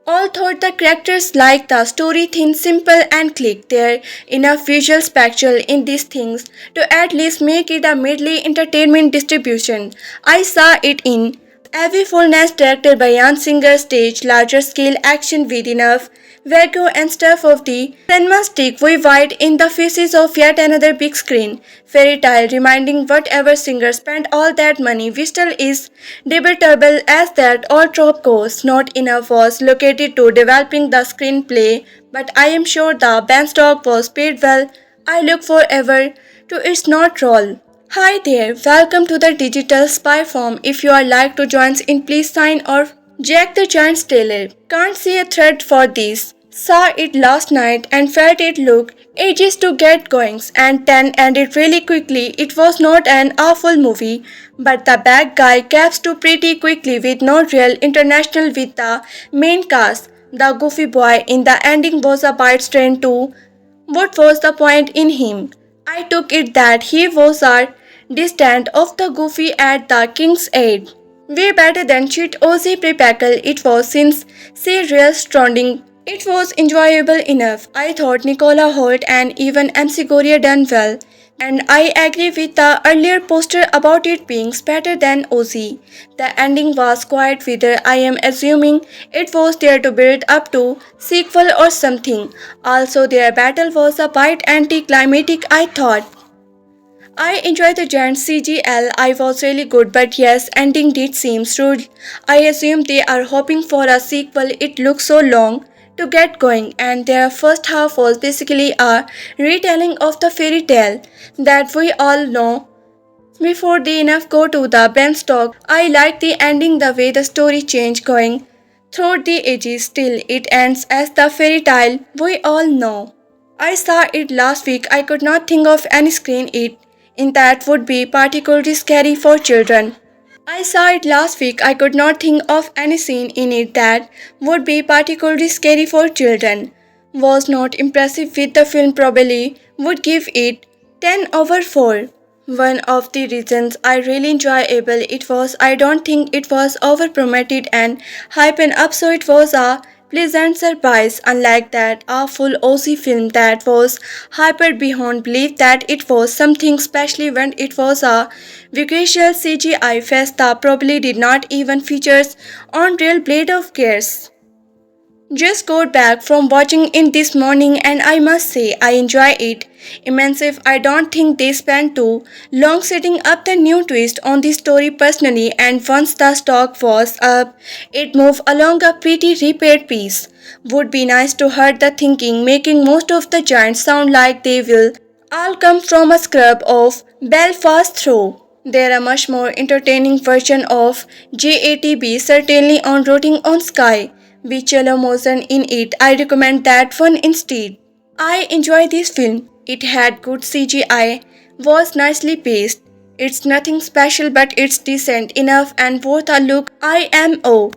Although the characters like the story thin, simple and click, there enough visual spectacle in these things to at least make it a midly entertainment distribution. I saw it in Every Fullness, directed by Bryan Singer, stage larger scale action with enough Vago and stuff of the cinematic void in the faces of yet another big screen fairy tale, reminding whatever Singer spent all that money whistle is debatable as that old trope goes. Not enough was located to developing the screenplay, but I am sure the Beanstalk was paid well. I look forever to its not role. Hi there, welcome to the digital spy form. If you are like to join in, please sign or Jack the Giant's Taylor. Can't see a thread for this. Saw it last night and felt it look ages to get going and then ended really quickly. It was not an awful movie, but the bad guy caps to pretty quickly with no real international with the main cast. The goofy boy in the ending was a bit strained too. What was the point in him? I took it that he was a distant of the goofy at the king's aid. Way better than cheat Ozzy Prepackle it was since say real stronding. It was enjoyable enough. I thought Nicola Hoult and even McGregor done well. And I agree with the earlier poster about it being better than Ozzy. The ending was quite whether I am assuming it was there to build up to sequel or something. Also their battle was a bit anticlimactic I thought. I enjoyed the giant CGL. I was really good, but yes, ending did seem rude. I assume they are hoping for a sequel. It looks so long to get going, and their first half was basically a retelling of the fairy tale that we all know. Before they enough go to the Beanstalk, I like the ending the way the story changed going through the ages. Still, it ends as the fairy tale we all know. I saw it last week. I could not think of any screen it in that would be particularly scary for children. I saw it last week. I could not think of any scene in it that would be particularly scary for children. Was not impressive with the film, probably would give it 10 over 4. One of the reasons I really enjoyable it was I don't think it was overpromoted and hyped up, so it was a pleasant surprise, unlike that awful Aussie film that was hyped beyond belief that it was something, especially when it was a visual CGI fest that probably did not even feature on real blade of gears. Just got back from watching it this morning and I must say I enjoy it immensely. I don't think they spent too long setting up the new twist on the story personally, and once the stock was up, it moved along a pretty repaired piece. Would be nice to hear the thinking, making most of the giants sound like they will all come from a scrub of Belfast through. There are much more entertaining version of JATB certainly on Rotting on Sky with Chelo Motion in it. I recommend that one instead. I enjoy this film. It had good CGI, was nicely paced. It's nothing special but it's decent enough and worth a look. IMO.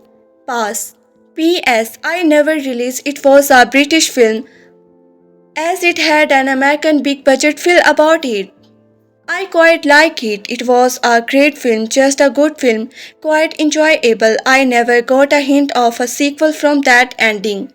Pass. PS. I never released it was a British film as it had an American big budget feel about it. I quite like it. It was a great film, just a good film, quite enjoyable. I never got a hint of a sequel from that ending.